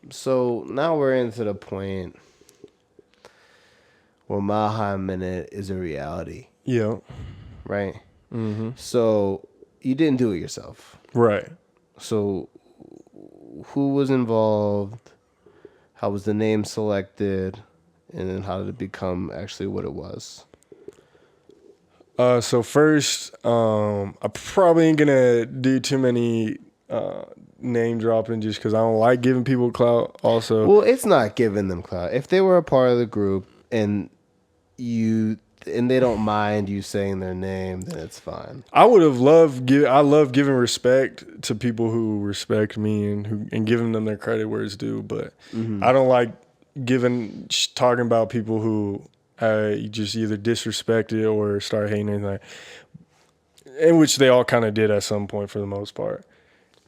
So now we're into the point where MileHighMinute is a reality, Yeah. right? Mm-hmm. So you didn't do it yourself. Right. So who was involved? How was the name selected? And then how did it become actually what it was? So first, I probably ain't gonna do too many name dropping just because I don't like giving people clout. Also, Well, it's not giving them clout. If they were a part of the group and they don't mind you saying their name, then it's fine. I would have loved I love giving respect to people who respect me and giving them their credit where it's due. But I don't like talking about people who just either disrespected or start hating anything, in which they all kind of did at some point for the most part.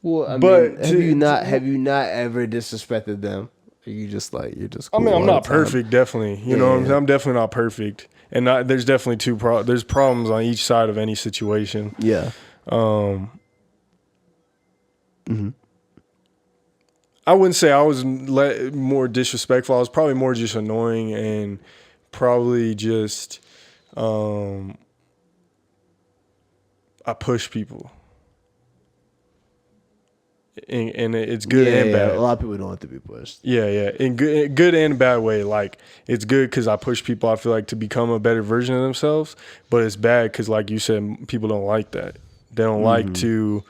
Well, I But mean, have you not ever disrespected them? Are you just like you're just? Cool I mean, I'm all not the time? perfect, definitely. You know what I'm saying? I'm definitely not perfect. And there's definitely there's problems on each side of any situation. Yeah. I wouldn't say I was more disrespectful. I was probably more just annoying and probably just I push people. And it's good and bad. A lot of people don't want to be pushed. Yeah, in good and bad way. Like, it's good because I push people, I feel like, to become a better version of themselves. But it's bad because, like you said, people don't like that. They don't like to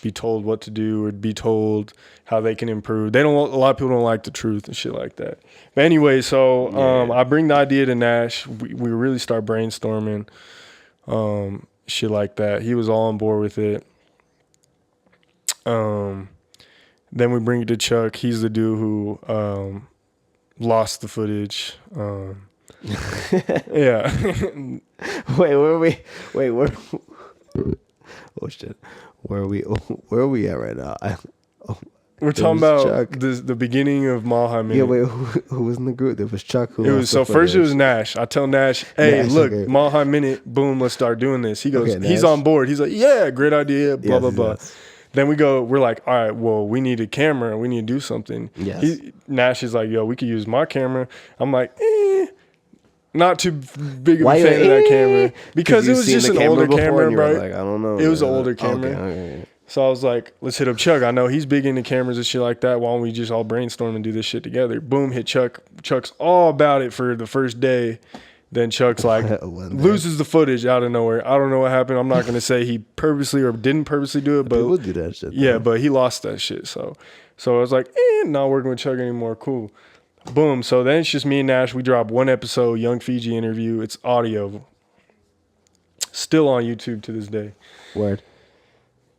be told what to do or be told how they can improve. A lot of people don't like the truth and shit like that. But anyway, so I bring the idea to Nash. We really start brainstorming shit like that. He was all on board with it. Then we bring it to Chuck. He's the dude who lost the footage. Yeah. Wait, where? Oh shit, where are we at right now? We're talking about the beginning of MileHighMinute. Yeah, wait, who was in the group? There was Chuck. First it was Nash. I tell Nash, hey, look, MileHighMinute, boom, let's start doing this. He goes, he's on board. He's like, yeah, great idea, blah, blah, blah. Then we're like, all right, well, we need a camera. We need to do something. Yes. Nash is like, yo, we could use my camera. I'm like, not too big of a fan of that camera. Because it was just an older camera, bro. Like, I don't know. It was an older camera. Okay. So I was like, let's hit up Chuck. I know he's big into cameras and shit like that. Why don't we just all brainstorm and do this shit together? Boom, hit Chuck. Chuck's all about it for the first day. Then Chuck's like, loses the footage out of nowhere. I don't know what happened. I'm not going to say he purposely or didn't purposely do it. But people do that shit. Yeah, but he lost that shit. So I was like, not working with Chuck anymore. Cool. Boom. So then it's just me and Nash. We drop one episode, Young Fiji interview. It's audio. Still on YouTube to this day. Word.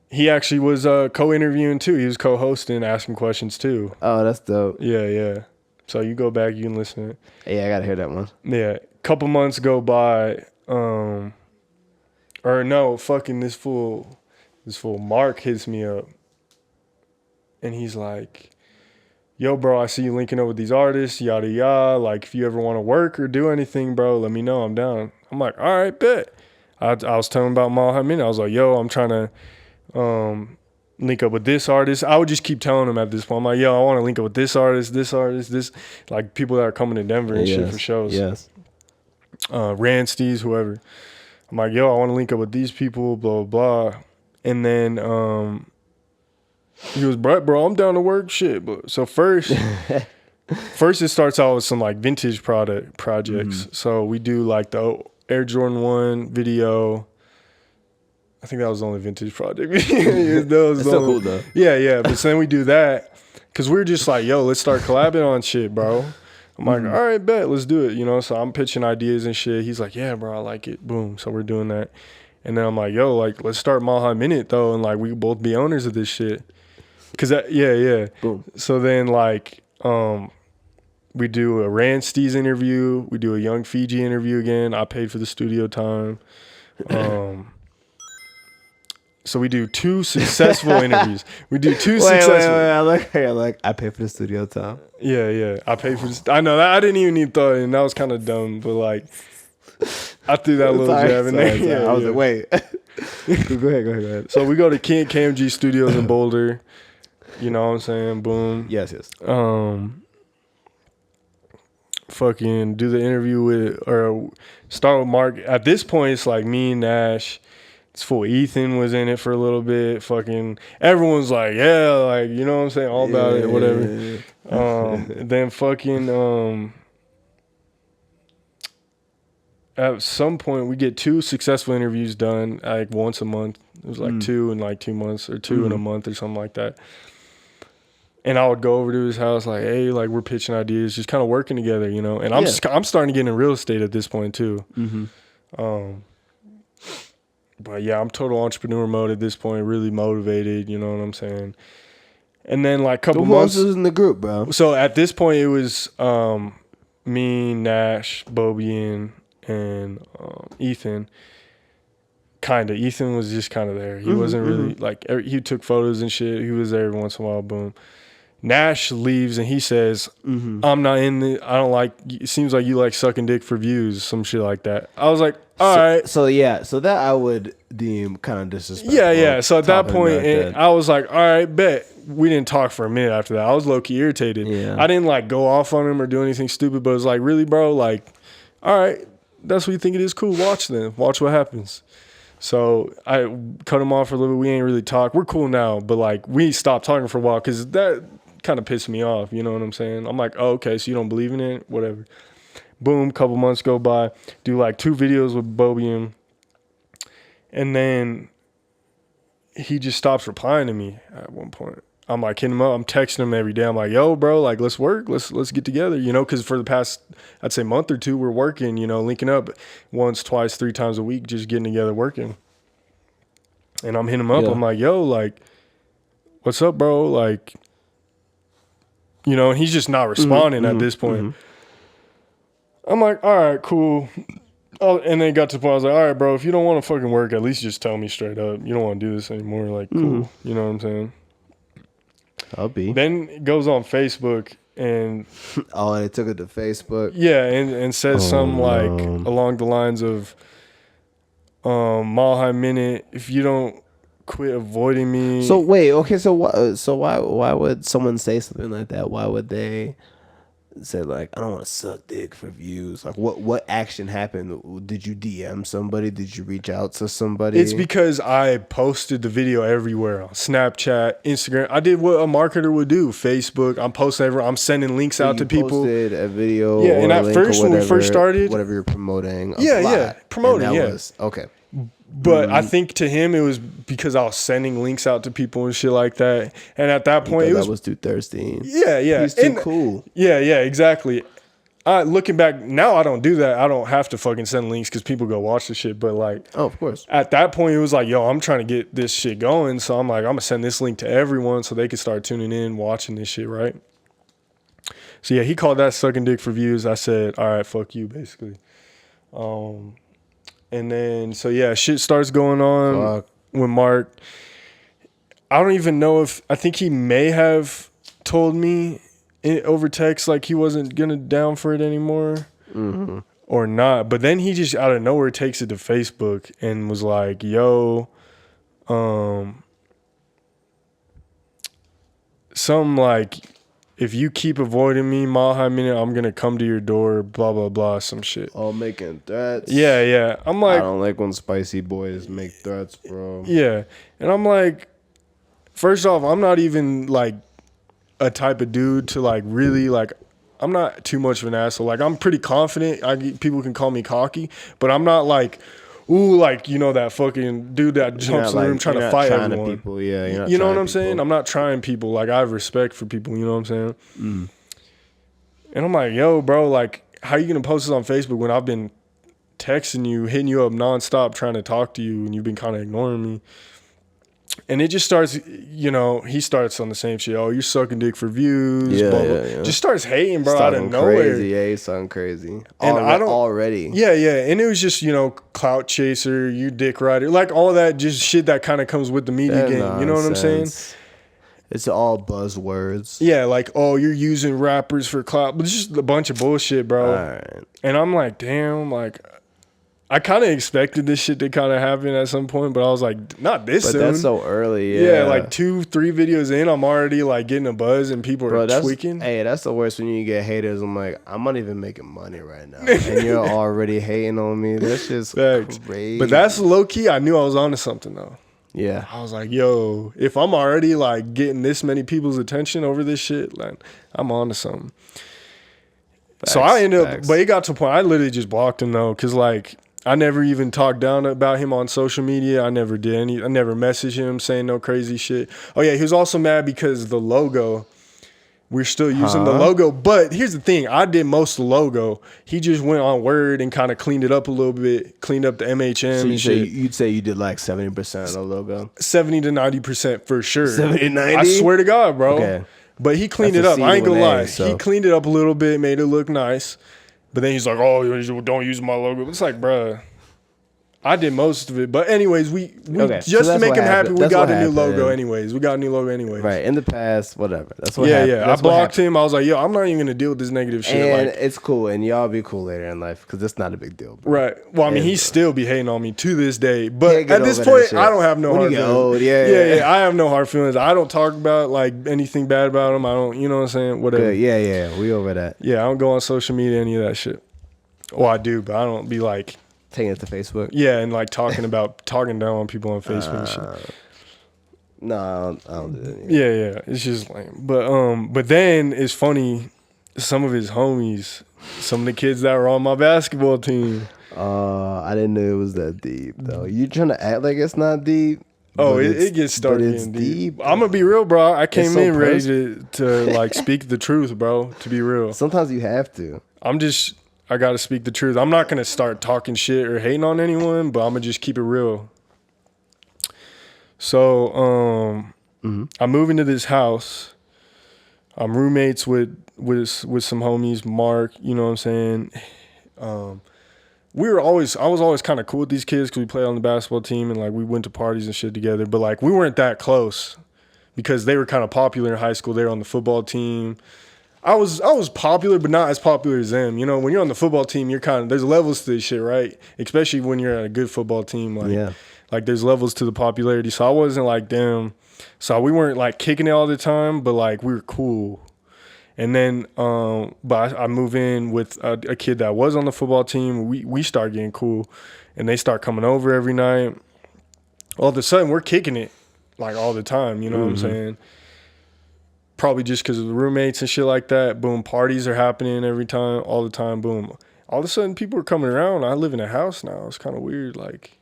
He actually was co-interviewing too. He was co-hosting, asking questions too. Oh, that's dope. Yeah. So you go back, you can listen. Yeah, I gotta hear that one. Yeah. Couple months go by, this fool Mark hits me up, and he's like, yo, bro, I see you linking up with these artists, yada yada. Like, if you ever want to work or do anything, bro, let me know. I'm down. I'm like, all right, bet. I was telling him about MileHighMinute. I was like, yo, I'm trying to link up with this artist. I would just keep telling him at this point. I'm like, yo, I want to link up with this artist, this, like people that are coming to Denver and shit for shows. Yes. Ransties, whoever. I'm like, yo, I want to link up with these people, blah, blah, blah. And then he was, bro, I'm down to work, shit. But so first it starts out with some like vintage projects. Mm-hmm. So we do like the Air Jordan 1 video. I think that was the only vintage project. That's still cool though. Yeah. But then we do that because we were just like, yo, let's start collabing on shit, bro. I'm like, all right, bet, let's do it. You know, so I'm pitching ideas and shit. He's like, yeah, bro, I like it. Boom. So we're doing that. And then I'm like, yo, like, let's start MileHighMinute though. And like, we can both be owners of this shit. Cause yeah. Boom. So then like, we do a Ransties interview. We do a Young Fiji interview again. I paid for the studio time. So we do 2 successful interviews. We do 2 successful. Wait, I pay for the studio time. Yeah. I paid for this. I know that I didn't even need thought, and that was kind of dumb. But like, I threw that little jab in there. Yeah, I was like, wait. Go ahead. So we go to KMG Studios in Boulder. You know what I'm saying? Boom. Yes, yes. Fucking do the interview with, or start with Mark. At this point, it's like me and Nash. It's full. Ethan was in it for a little bit. Fucking everyone's like, yeah, like, you know what I'm saying, all about it, whatever. Then fucking at some point we get 2 successful interviews done, like once a month. It was like 2 in like 2 months, or 2 in a month, or something like that. And I would go over to his house, like, hey, like, we're pitching ideas, just kind of working together, you know. And I'm starting to get in real estate at this point too. But yeah, I'm total entrepreneur mode at this point, really motivated, you know what I'm saying. And then like a couple months. Who else is in the group, bro? So at this point, it was me, Nash, Bobby, and Ethan. Kinda. Ethan was just kind of there. He wasn't really like, he took photos and shit. He was there every once in a while. Boom. Nash leaves and he says, I'm not in the, I don't like, it seems like you like sucking dick for views, some shit like that. I was like, all right. So yeah, so that I would deem kind of disrespectful. Yeah. So at that point, I was like, all right, bet. We didn't talk for a minute after that. I was low-key irritated. Yeah. I didn't like go off on him or do anything stupid, but it was like, really, bro? Like, all right, that's what you think it is? Cool. Watch then. Watch what happens. So I cut him off for a little bit. We ain't really talk. We're cool now, but like we stopped talking for a while because that kind of pissed me off. You know what I'm saying? I'm like, oh, okay, so you don't believe in it? Whatever. Boom, couple months go by. Do like 2 videos with Bobby, and then he just stops replying to me at one point. I'm like hitting him up. I'm texting him every day. I'm like, yo, bro, like, let's work. Let's get together, you know, because for the past, I'd say, month or 2, we're working, you know, linking up once, twice, 3 times a week, just getting together, working. And I'm hitting him up. Yeah. I'm like, yo, like, what's up, bro? Like, you know, and he's just not responding at this point. I'm like, all right, cool. Oh, and then it got to the point I was like, all right, bro, if you don't want to fucking work, at least just tell me straight up. You don't want to do this anymore. Like, cool. You know what I'm saying? I'll be. Then it goes on Facebook and and it took it to Facebook. Yeah, and says something like along the lines of MileHighMinute, if you don't quit avoiding me. So wait, okay, so why would someone say something like that? Why would they say like, I don't want to suck dick for views? Like what action happened? Did you DM somebody? Did you reach out to somebody? It's because I posted the video everywhere on Snapchat, Instagram. I did what a marketer would do. Facebook. I'm posting everywhere. I'm sending links out to people. Posted a video. Yeah, and at first when we first started, whatever you're promoting. Promoting. Okay. But I think to him it was because I was sending links out to people and shit like that. And at that point, that was too thirsty. Yeah. He's too cool. Yeah, exactly. Looking back now, I don't do that. I don't have to fucking send links because people go watch the shit. But like, oh, of course. At that point, it was like, yo, I'm trying to get this shit going. So I'm like, I'm gonna send this link to everyone so they can start tuning in, watching this shit, right? So yeah, he called that sucking dick for views. I said, all right, fuck you, basically. And then, so yeah, shit starts going on with Mark. I don't even know I think he may have told me over text like he wasn't gonna down for it anymore or not. But then he just out of nowhere takes it to Facebook and was like, yo, something like, if you keep avoiding me, MileHighMinute, I'm going to come to your door, blah, blah, blah, some shit. Oh, making threats. Yeah. I'm like, I don't like when spicy boys make threats, bro. Yeah. And I'm like, first off, I'm not even like a type of dude to like really like, I'm not too much of an asshole. Like, I'm pretty confident. People can call me cocky, but I'm not like, ooh, like, you know, that fucking dude that jumps in the room trying to fight everyone. People, yeah, you know what I'm saying? I'm not trying people. Like, I have respect for people, you know what I'm saying? And I'm like, yo, bro, like, how you going to post this on Facebook when I've been texting you, hitting you up nonstop, trying to talk to you, and you've been kind of ignoring me? And it just starts, you know, he starts on the same shit. Oh, you're sucking dick for views. Yeah, blah, blah. Yeah. Just starts hating, bro, out of nowhere. Yeah, he's sounding crazy. And I don't already. Yeah. And it was just, you know, clout chaser, you dick rider, like all that just shit that kind of comes with the media game. Nonsense. You know what I'm saying? It's all buzzwords. Yeah, like, oh, you're using rappers for clout. But it's just a bunch of bullshit, bro. All right. And I'm like, damn, like, I kind of expected this shit to kind of happen at some point, but I was like, not this But soon. that's so early. Yeah, like 2-3 videos in, I'm already like getting a buzz and people are tweaking. Hey, that's the worst when you get haters. I'm like, I'm not even making money right now, and you're already hating on me. That's just crazy. But that's low key. I knew I was onto something though. Yeah. I was like, yo, if I'm already like getting this many people's attention over this shit, like I'm onto something. So I ended up, but it got to a point I literally just blocked him though, because like I never even talked down about him on social media. I never did any. I never messaged him saying no crazy shit. Oh yeah, he was also mad because the logo. We're still using the logo, but here's the thing: I did most of the logo. He just went on Word and kind of cleaned it up a little bit, cleaned up the MHM. So you'd say you did like 70% of the logo, 70 to 90% for sure. 70, 90? I swear to God, bro. Okay. But he cleaned it up. I ain't gonna lie. He cleaned it up a little bit, made it look nice. But then he's like, "Oh, don't use my logo." It's like, bruh, I did most of it. But anyways, we just to make him happy, we got a new logo anyways. We got a new logo anyways. Right. In the past, whatever. That's what happened. Yeah. I blocked him. I was like, yo, I'm not even going to deal with this negative shit. And like, it's cool. And y'all be cool later in life because it's not a big deal. Bro. Right. Well, I mean, he still be hating on me to this day. But at this point, I don't have no hard feelings. Old, yeah. I have no hard feelings. I don't talk about like anything bad about him. I don't, you know what I'm saying? Whatever. Good. Yeah. We over that. Yeah. I don't go on social media, any of that shit. Well, I do, but I don't be like taking it to Facebook. Yeah, and like talking down on people on Facebook and shit. No, I don't do that. Yeah, it's just lame. But then it's funny. Some of his homies, some of the kids that were on my basketball team. I didn't know it was that deep though. You trying to act like it's not deep? Oh, it gets started getting deep. I'm gonna be real, bro. I came in ready to like speak the truth, bro. To be real, sometimes you have to. I got to speak the truth. I'm not going to start talking shit or hating on anyone, but I'm going to just keep it real. So, I move into this house. I'm roommates with some homies, Mark, you know what I'm saying? I was always kind of cool with these kids because we played on the basketball team and like we went to parties and shit together, but like we weren't that close because they were kind of popular in high school. They were on the football team. I was popular, but not as popular as them. You know, when you're on the football team, there's levels to this shit, right? Especially when you're at a good football team. Like there's levels to the popularity. So I wasn't like them. So we weren't like kicking it all the time, but like we were cool. And then, but I move in with a kid that was on the football team. We start getting cool, and they start coming over every night. All of a sudden, we're kicking it like all the time. You know what I'm saying? Probably just because of the roommates and shit like that. Boom, parties are happening all the time. Boom. All of a sudden, people are coming around. I live in a house now. It's kind of weird, like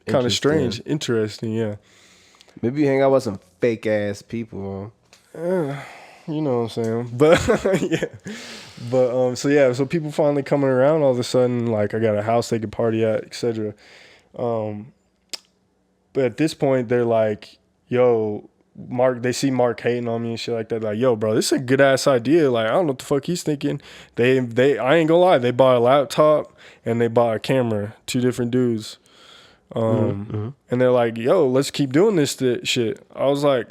kind of strange. Interesting, yeah. Maybe you hang out with some fake ass people. You know what I'm saying? But yeah. But so people finally coming around all of a sudden, like I got a house they could party at, etc. But at this point, they're like, yo, Mark, they see Mark hating on me and shit like that. Like, yo, bro, this is a good ass idea. Like, I don't know what the fuck he's thinking. I ain't gonna lie, they bought a laptop and they bought a camera, 2 different dudes. And they're like, yo, let's keep doing this shit. I was like,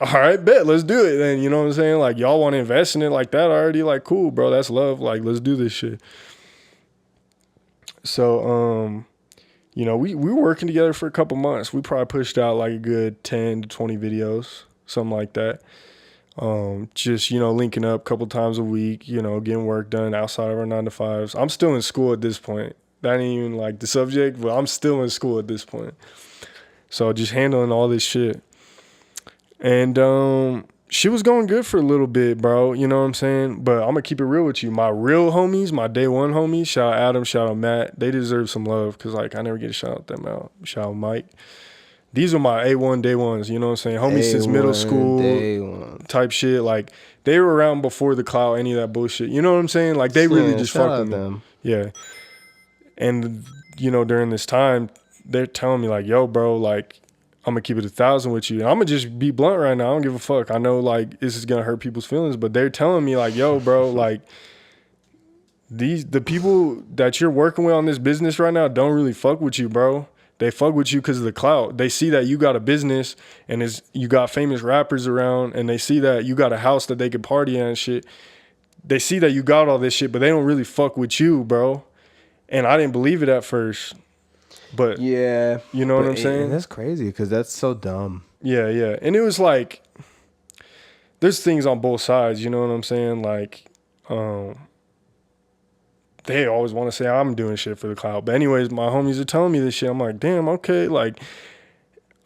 all right, bet, let's do it. And you know what I'm saying? Like, y'all want to invest in it like that already? Like, cool, bro, that's love. Like, let's do this shit. So, you know, we were working together for a couple months. We probably pushed out like a good 10 to 20 videos, something like that. Just, you know, linking up a couple times a week, you know, getting work done outside of our 9-to-5s. I'm still in school at this point. That ain't even like the subject, but I'm still in school at this point. So just handling all this shit. And she was going good for a little bit, bro. You know what I'm saying? But I'm going to keep it real with you. My real homies, my day one homies, shout out Adam, shout out Matt. They deserve some love because, like, I never get to shout out them out. Shout out Mike. These are my A1 day ones, you know what I'm saying? Homies since middle school type shit. Like, they were around before the clout, any of that bullshit. You know what I'm saying? Like, they really just fuck with them. Yeah. And, you know, during this time, they're telling me, like, yo, bro, like, I'm going to keep it 1,000 with you. And I'm going to just be blunt right now. I don't give a fuck. I know, like, this is going to hurt people's feelings, but they're telling me, like, yo, bro, like, the people that you're working with on this business right now don't really fuck with you, bro. They fuck with you because of the clout. They see that you got a business and you got famous rappers around, and they see that you got a house that they could party at and shit. They see that you got all this shit, but they don't really fuck with you, bro. And I didn't believe it at first. But Yeah. you know what I'm And saying? that's crazy because that's so dumb. Yeah, yeah. And it was like, there's things on both sides, you know what I'm saying? Like, they always want to say I'm doing shit for the clout. But anyways, my homies are telling me this shit. I'm like, damn, okay. Like,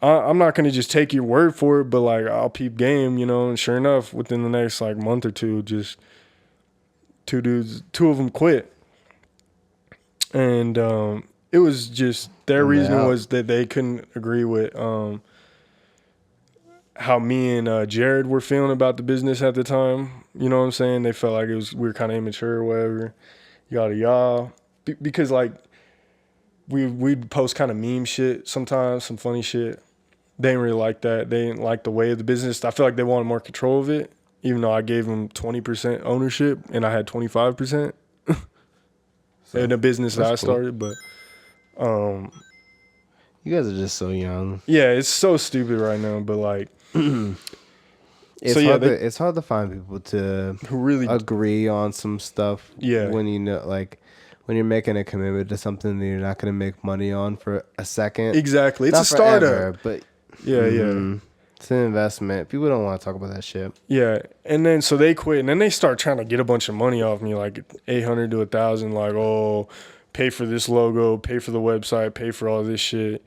I'm not going to just take your word for it, but like, I'll peep game, you know? And sure enough, within the next like month or two, just two of them quit. And it was just, their And reasoning now, was that they couldn't agree with how me and Jared were feeling about the business at the time. You know what I'm saying? They felt like we were kind of immature or whatever. Yada yada. Because like we'd post kind of meme shit sometimes, some funny shit. They didn't really like that. They didn't like the way of the business. I feel like they wanted more control of it, even though I gave them 20% ownership and I had 25% in the business that I started. But you guys are just so young. yeah, it's so stupid right now. But like, It's hard to find people to who really agree on some stuff. Yeah. When you know, like, when you're making a commitment to something that you're not going to make money on for a second. Exactly. It's Not a startup. forever, but Yeah. it's an investment. People don't want to talk about that shit. Yeah. And then so they quit, and then they start trying to get a bunch of money off me, like 800 to 1,000, like, oh, pay for this logo, pay for the website, pay for all this shit.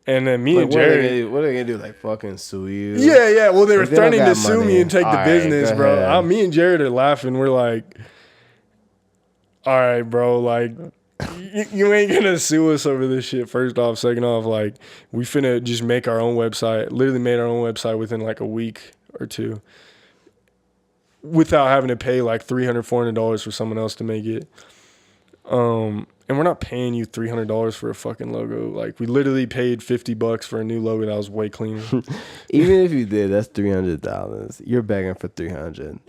And then me and Jared, what are they gonna do? Like fucking sue you? yeah. Well, they were If they don't threatening got to sue money, me and take all the right, business, go bro. ahead. Me and Jared are laughing. We're like, all right, bro, like, you ain't gonna sue us over this shit. First off, second off, like, we finna just make our own website. Literally made our own website within like a week or two, without having to pay like $300-$400 for someone else to make it. And we're not paying you $300 for a fucking logo. Like, we literally paid $50 for a new logo that was way cleaner. Even if you did, that's $300. You're begging for $300.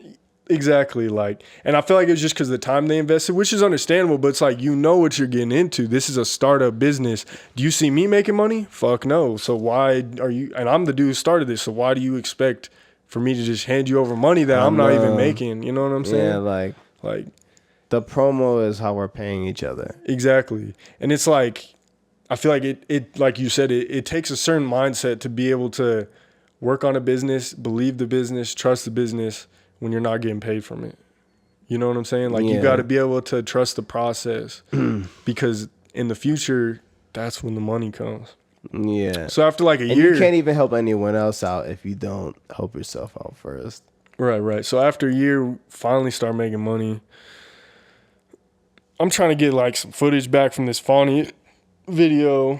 Exactly. Like, and I feel like it was just because of the time they invested, which is understandable, but it's like, you know what you're getting into. This is a startup business. Do you see me making money? Fuck no. So why are you, and I'm the dude who started this, so why do you expect for me to just hand you over money that I'm not even making? You know what I'm saying? Yeah, like the promo is how we're paying each other. Exactly. And it's like, I feel like it like you said, it takes a certain mindset to be able to work on a business, believe the business, trust the business when you're not getting paid from it. You know what I'm saying? Like, you got to be able to trust the process because in the future, that's when the money comes. Yeah. So after like a and year. You can't even help anyone else out if you don't help yourself out first. Right. So after a year, we finally start making money. I'm trying to get like some footage back from this Fawny video.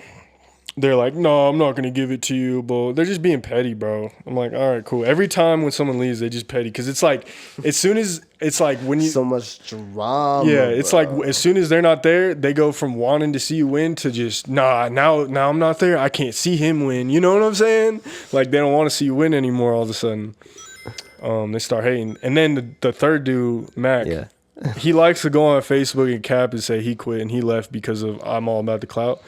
They're like, no, I'm not going to give it to you, but they're just being petty, bro. I'm like, all right, cool. Every time when someone leaves, they just petty. Because it's like, as soon as, it's like when you. So much drama. Yeah, it's like, as soon as they're not there, they go from wanting to see you win to just, now I'm not there. I can't see him win. You know what I'm saying? Like, they don't want to see you win anymore all of a sudden. They start hating. And then the third dude, Mac. Yeah. He likes to go on Facebook and cap and say he quit and he left because of I'm all about the clout.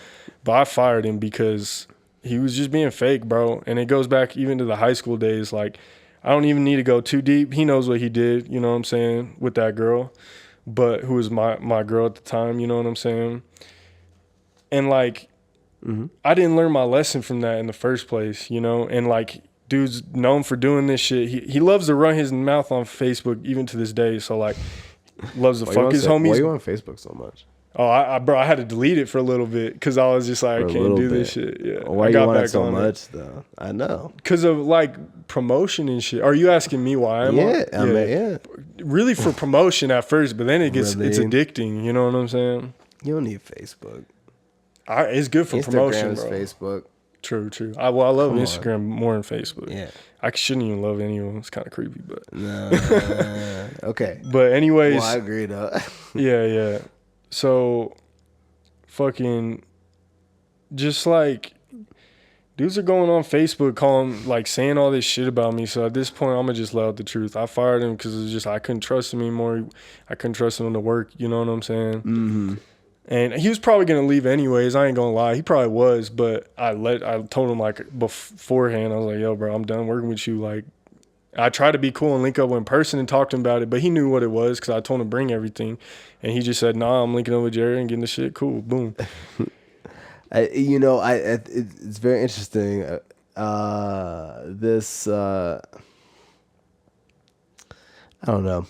But I fired him because he was just being fake, bro. And it goes back even to the high school days. Like, I don't even need to go too deep. He knows what he did, you know what I'm saying, with that girl, but who was my girl at the time, you know what I'm saying? And, like, I didn't learn my lesson from that in the first place, you know? And, like, dude's known for doing this shit. He loves to run his mouth on Facebook even to this day. So, like, loves to fuck his homies. Why are you on Facebook so much? Oh, I had to delete it for a little bit because I was just like, I can't do this shit. Yeah. Why you on it so much, though? I know. Because of, like, promotion and shit. Are you asking me why I'm on? Yeah. Really for promotion at first, but then it's addicting. You know what I'm saying? You don't need Facebook. It's good for promotion, bro. Facebook. True. I love Instagram more than Facebook. Yeah. I shouldn't even love anyone. It's kind of creepy, but. Okay. But anyways. Well, I agree, though. Yeah. So, fucking, just like, dudes are going on Facebook calling, like, saying all this shit about me. So at this point, I'm gonna just let out the truth. I fired him because it's just I couldn't trust him anymore. I couldn't trust him to work. You know what I'm saying? Mm-hmm. And he was probably gonna leave anyways. I ain't gonna lie, he probably was. But I told him like beforehand. I was like, "Yo, bro, I'm done working with you. Like, I tried to be cool and link up in person and talk to him about it, but he knew what it was because I told him to bring everything. And he just said, nah, I'm linking up with Jared and getting the shit. Cool. Boom. It's very interesting. This I don't know.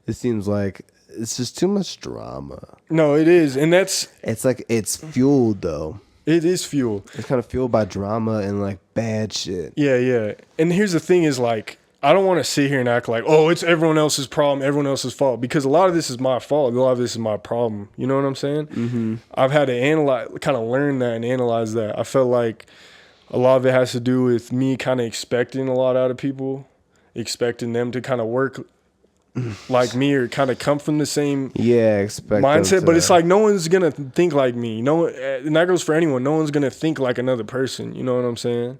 It seems like it's just too much drama. No, it is. And It's like it's fueled though. it is fuel. It's kind of fueled by drama and like bad shit. Yeah, yeah. And here's the thing is like, I don't want to sit here and act like, oh, it's everyone else's problem, everyone else's fault. Because a lot of this is my fault. A lot of this is my problem. You know what I'm saying? Mm-hmm. I've had to kind of learn that and analyze that. I felt like a lot of it has to do with me kind of expecting a lot out of people, expecting them to kind of work like me or kind of come from the same mindset. But it's like no one's going to think like me. No, and that goes for anyone. No one's going to think like another person. You know what I'm saying?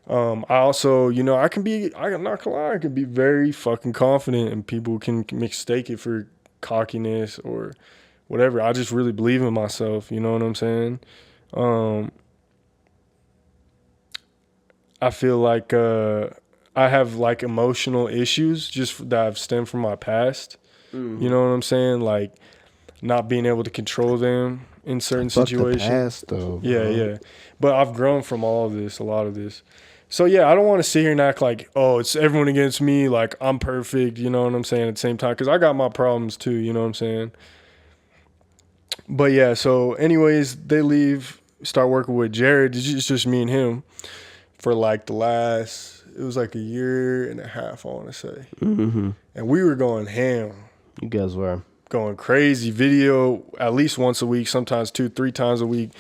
I also, I'm not gonna lie, I can be very fucking confident and people can mistake it for cockiness or whatever. I just really believe in myself, you know what I'm saying? I feel like I have like emotional issues just that have stemmed from my past. You know what I'm saying? Like not being able to control them in certain situations. The past, though, yeah. But I've grown from all of this, a lot of this. So, yeah, I don't want to sit here and act like, oh, it's everyone against me, like I'm perfect, you know what I'm saying, at the same time, because I got my problems too, you know what I'm saying? But, yeah, so anyways, they leave, start working with Jared. It's just me and him for like it was like a year and a half, I want to say. Mm-hmm. And we were going ham. You guys were. Going crazy. Video at least once a week, sometimes 2-3 times a week.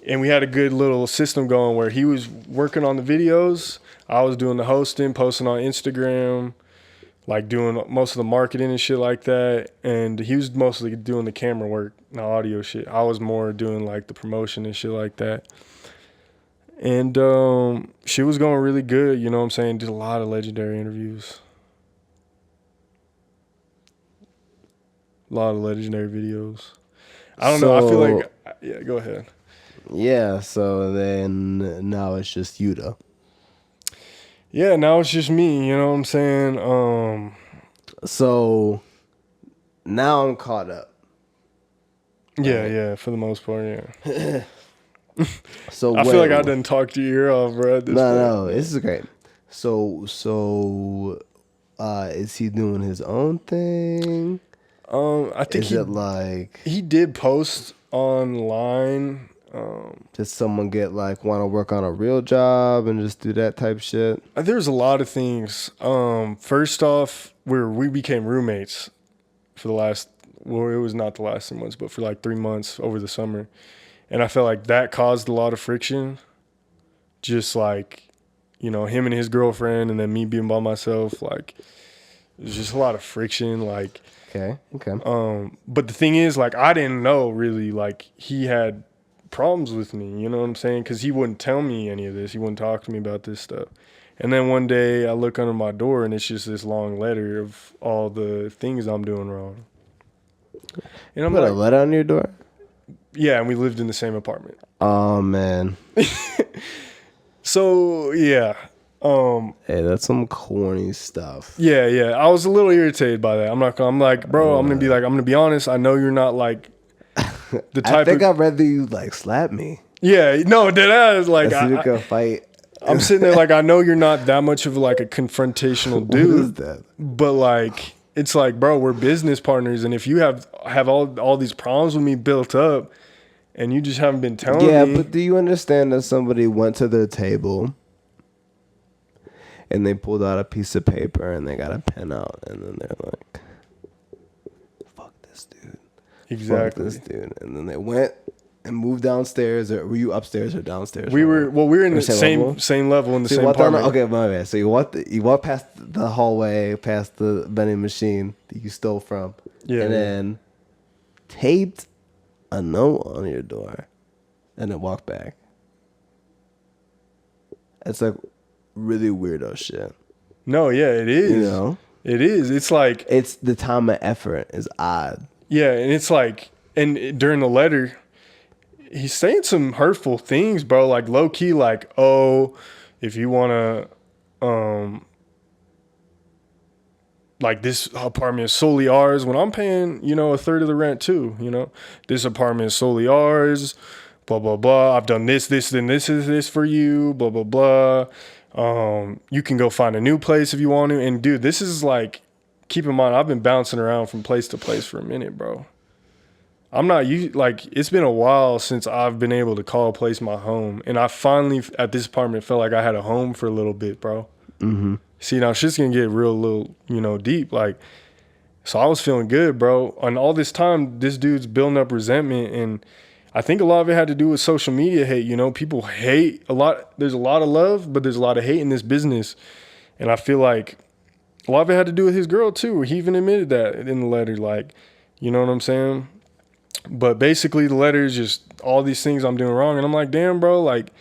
And we had a good little system going where he was working on the videos. I was doing the hosting, posting on Instagram, like doing most of the marketing and shit like that. And he was mostly doing the camera work and the audio shit. I was more doing like the promotion and shit like that. And she was going really good, you know what I'm saying? Did a lot of legendary interviews. A lot of legendary videos. I don't know. I feel like, yeah, go ahead. Yeah, so then now it's just you though. Yeah, now it's just me, you know what I'm saying? So now I'm caught up. Yeah, for the most part, yeah. So I feel like I didn't talk to your ear off, bro. No, this is great. So is he doing his own thing? I think he did post online. Does someone want to work on a real job and just do that type shit? There's a lot of things. First off, we became roommates for the last, well, it was not the last 3 months, but for like 3 months over the summer. And I felt like that caused a lot of friction. Just like, him and his girlfriend and then me being by myself, like, there's just a lot of friction, like. Okay. But the thing is, like, I didn't know really, like, he had problems with me, you know what I'm saying? Because he wouldn't tell me any of this. He wouldn't talk to me about this stuff. And then one day I look under my door and it's just this long letter of all the things I'm doing wrong. And I'm like, a letter on your door? Yeah, and we lived in the same apartment. Oh, man. So, yeah. Hey, that's some corny stuff. Yeah. I was a little irritated by that. I'm like, bro, I'm gonna be honest. I know you're not like the type. I'd rather you like slap me. Yeah, no, that is like I fight. I'm sitting there like I know you're not that much of like a confrontational dude. What is that? But like it's like, bro, we're business partners, and if you have all these problems with me built up, and you just haven't been telling me. Yeah, but do you understand that somebody went to their table and they pulled out a piece of paper and they got a pen out and then they're like, "Fuck this dude." Exactly. Fuck this dude. And then they went and moved downstairs. Or were you upstairs or downstairs? We were in the same level in the same apartment. Okay, my bad. So you walk past the hallway, past the vending machine that you stole from. Yeah. And then taped a note on your door and then walk back. It's like really weirdo shit. No, yeah, it is. It is. It's like it's the time and effort is odd. Yeah, and it's like, and during the letter, he's saying some hurtful things, bro. Like low key, like, oh, if you wanna, like this apartment is solely ours when I'm paying, you know, a third of the rent too, you know. This apartment is solely ours, blah, blah, blah. I've done this, and this is this for you, blah, blah, blah. You can go find a new place if you want to. And dude, this is like, keep in mind, I've been bouncing around from place to place for a minute, bro. I'm not like, it's been a while since I've been able to call a place my home. And I finally, at this apartment, felt like I had a home for a little bit, bro. Mm-hmm. See, now shit's gonna get real little, you know, deep. Like, so I was feeling good, bro. And all this time, this dude's building up resentment. And I think a lot of it had to do with social media hate. You know, people hate a lot. There's a lot of love, but there's a lot of hate in this business. And I feel like a lot of it had to do with his girl, too. He even admitted that in the letter. Like, you know what I'm saying? But basically, the letter is just all these things I'm doing wrong. And I'm like, damn, bro, like,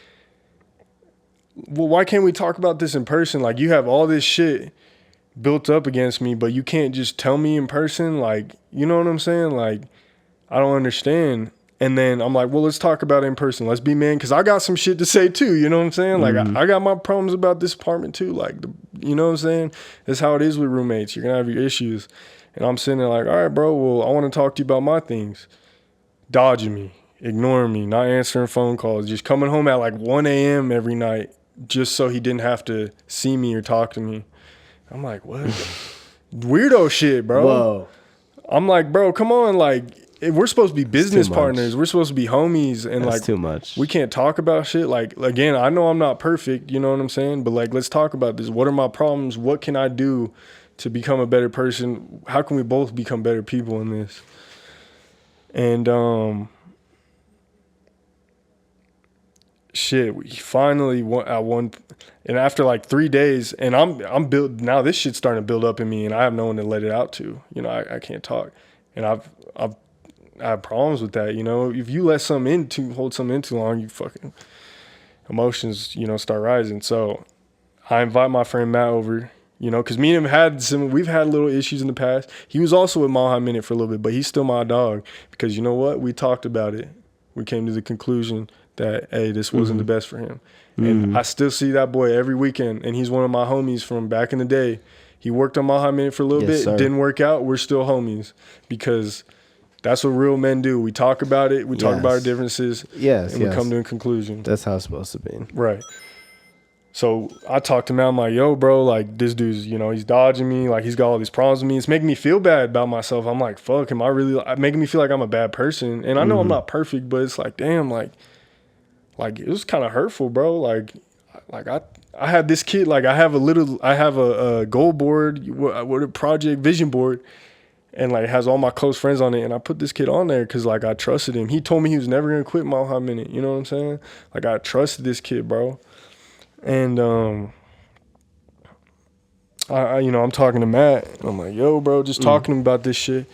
well, why can't we talk about this in person? Like, you have all this shit built up against me, but you can't just tell me in person. Like, you know what I'm saying? Like, I don't understand. And then I'm like, well, let's talk about it in person. Let's be men, because I got some shit to say too. You know what I'm saying? Like, I got my problems about this apartment too. Like, you know what I'm saying? That's how it is with roommates. You're going to have your issues. And I'm sitting there like, all right, bro, well, I want to talk to you about my things. Dodging me, ignoring me, not answering phone calls, just coming home at like 1 a.m. every night just so he didn't have to see me or talk to me. I'm like, what? Weirdo shit, bro. Whoa. I'm like, bro, come on. Like, we're supposed to be business partners. We're supposed to be homies. And That's like, too much. We can't talk about shit. Like, again, I know I'm not perfect. You know what I'm saying? But like, let's talk about this. What are my problems? What can I do to become a better person? How can we both become better people in this? And shit, we finally at one, and after like 3 days, and I'm built now. This shit's starting to build up in me, and I have no one to let it out to. You know, I can't talk, and I have problems with that. You know, if you let hold something in too long, you fucking emotions, you know, start rising. So I invite my friend Matt over. You know, because me and him we've had little issues in the past. He was also with MileHighMinute for a little bit, but he's still my dog. Because you know what? We talked about it. We came to the conclusion that, hey, this wasn't the best for him. And I still see that boy every weekend, and he's one of my homies from back in the day. He worked on MileHighMinute for a little bit, didn't work out. We're still homies because that's what real men do. We talk about it. We talk about our differences. And we come to a conclusion. That's how it's supposed to be. Right. So I talked to him. I'm like, yo, bro, like this dude's, you know, he's dodging me. Like he's got all these problems with me. It's making me feel bad about myself. I'm like, fuck, am I really making me feel like I'm a bad person? And I know I'm not perfect, but it's like, damn, like it was kind of hurtful, bro. Like I had this kid, like I have a goal board, what a project vision board, and like it has all my close friends on it. And I put this kid on there because like I trusted him. He told me he was never gonna quit MileHighMinute. You know what I'm saying? Like I trusted this kid, bro. And I you know, I'm talking to Matt. And I'm like, yo, bro, just talking to him about this shit.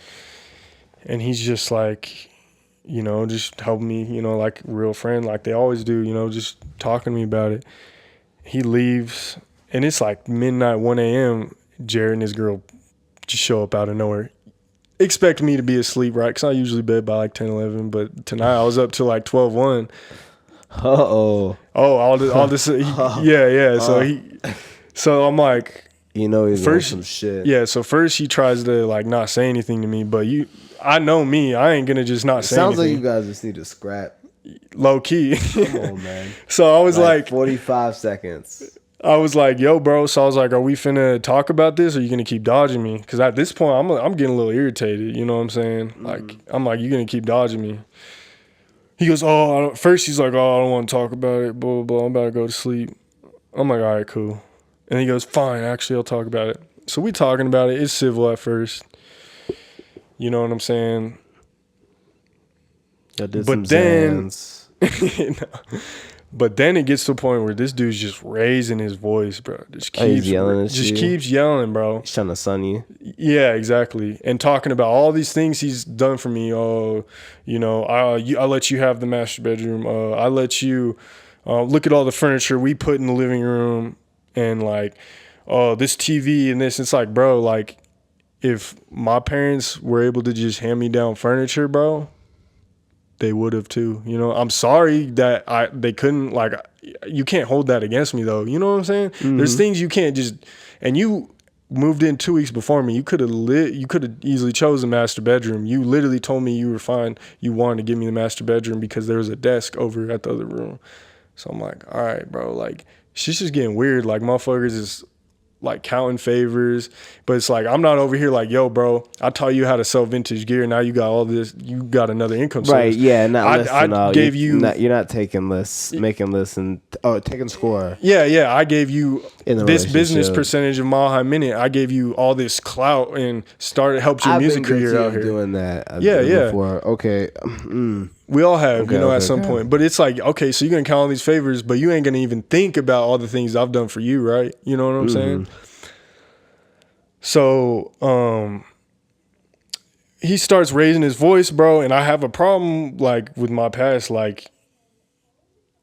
And he's just like, you know, just helping me, you know, like a real friend, like they always do, you know, just talking to me about it. He leaves, and it's like midnight, 1 a.m. Jared and his girl just show up out of nowhere. Expect me to be asleep, right? Because I usually bed by like 10, 11. But tonight I was up till like 12, 1. Oh, all this, so I'm like, you know, he's first some shit. Yeah, so first he tries to like not say anything to me, but I know me, I ain't gonna just not say anything. Sounds like you guys just need to scrap. Low key. Come on, man. So I was like 45 seconds. I was like, yo, bro. So I was like, are we finna talk about this, or are you gonna keep dodging me? Because at this point, I'm getting a little irritated. You know what I'm saying? Like, I'm like, you gonna keep dodging me? He goes, first he's like, oh, I don't want to talk about it, blah, blah, blah. I'm about to go to sleep. I'm like, all right, cool. And he goes, fine, actually, I'll talk about it. So we talking about it. It's civil at first. You know what I'm saying? But then, but then it gets to a point where this dude's just raising his voice, bro. Just keeps yelling, bro. He's trying to sun you. Yeah, exactly. And talking about all these things he's done for me. Oh, you know, I let you have the master bedroom. I let you look at all the furniture we put in the living room, and like, oh, this TV and this. It's like, bro, like, if my parents were able to just hand me down furniture, bro, they would have too. You know, I'm sorry that they couldn't. Like, you can't hold that against me though. You know what I'm saying? There's things you can't just, and moved in 2 weeks before me. You could have easily chosen the master bedroom. You literally told me you were fine. You wanted to give me the master bedroom because there was a desk over at the other room. So I'm like, all right, bro. Like, she's just getting weird. Like, motherfuckers is like counting favors, but it's like, I'm not over here like, yo, bro, I taught you how to sell vintage gear. Now you got all this, you got another income source. Right, yeah, not less I than all. gave you, you're not taking less, making less, and taking score. yeah, I gave you this business relationship. percentage of MileHighMinute. I gave you all this clout and helped your music career out here. Doing that, Yeah. Before. Okay, we all have, okay, at some point. But it's like, okay, so you're gonna count all these favors, but you ain't gonna even think about all the things I've done for you, right? You know what I'm saying? So, he starts raising his voice, bro, and I have a problem like with my past, like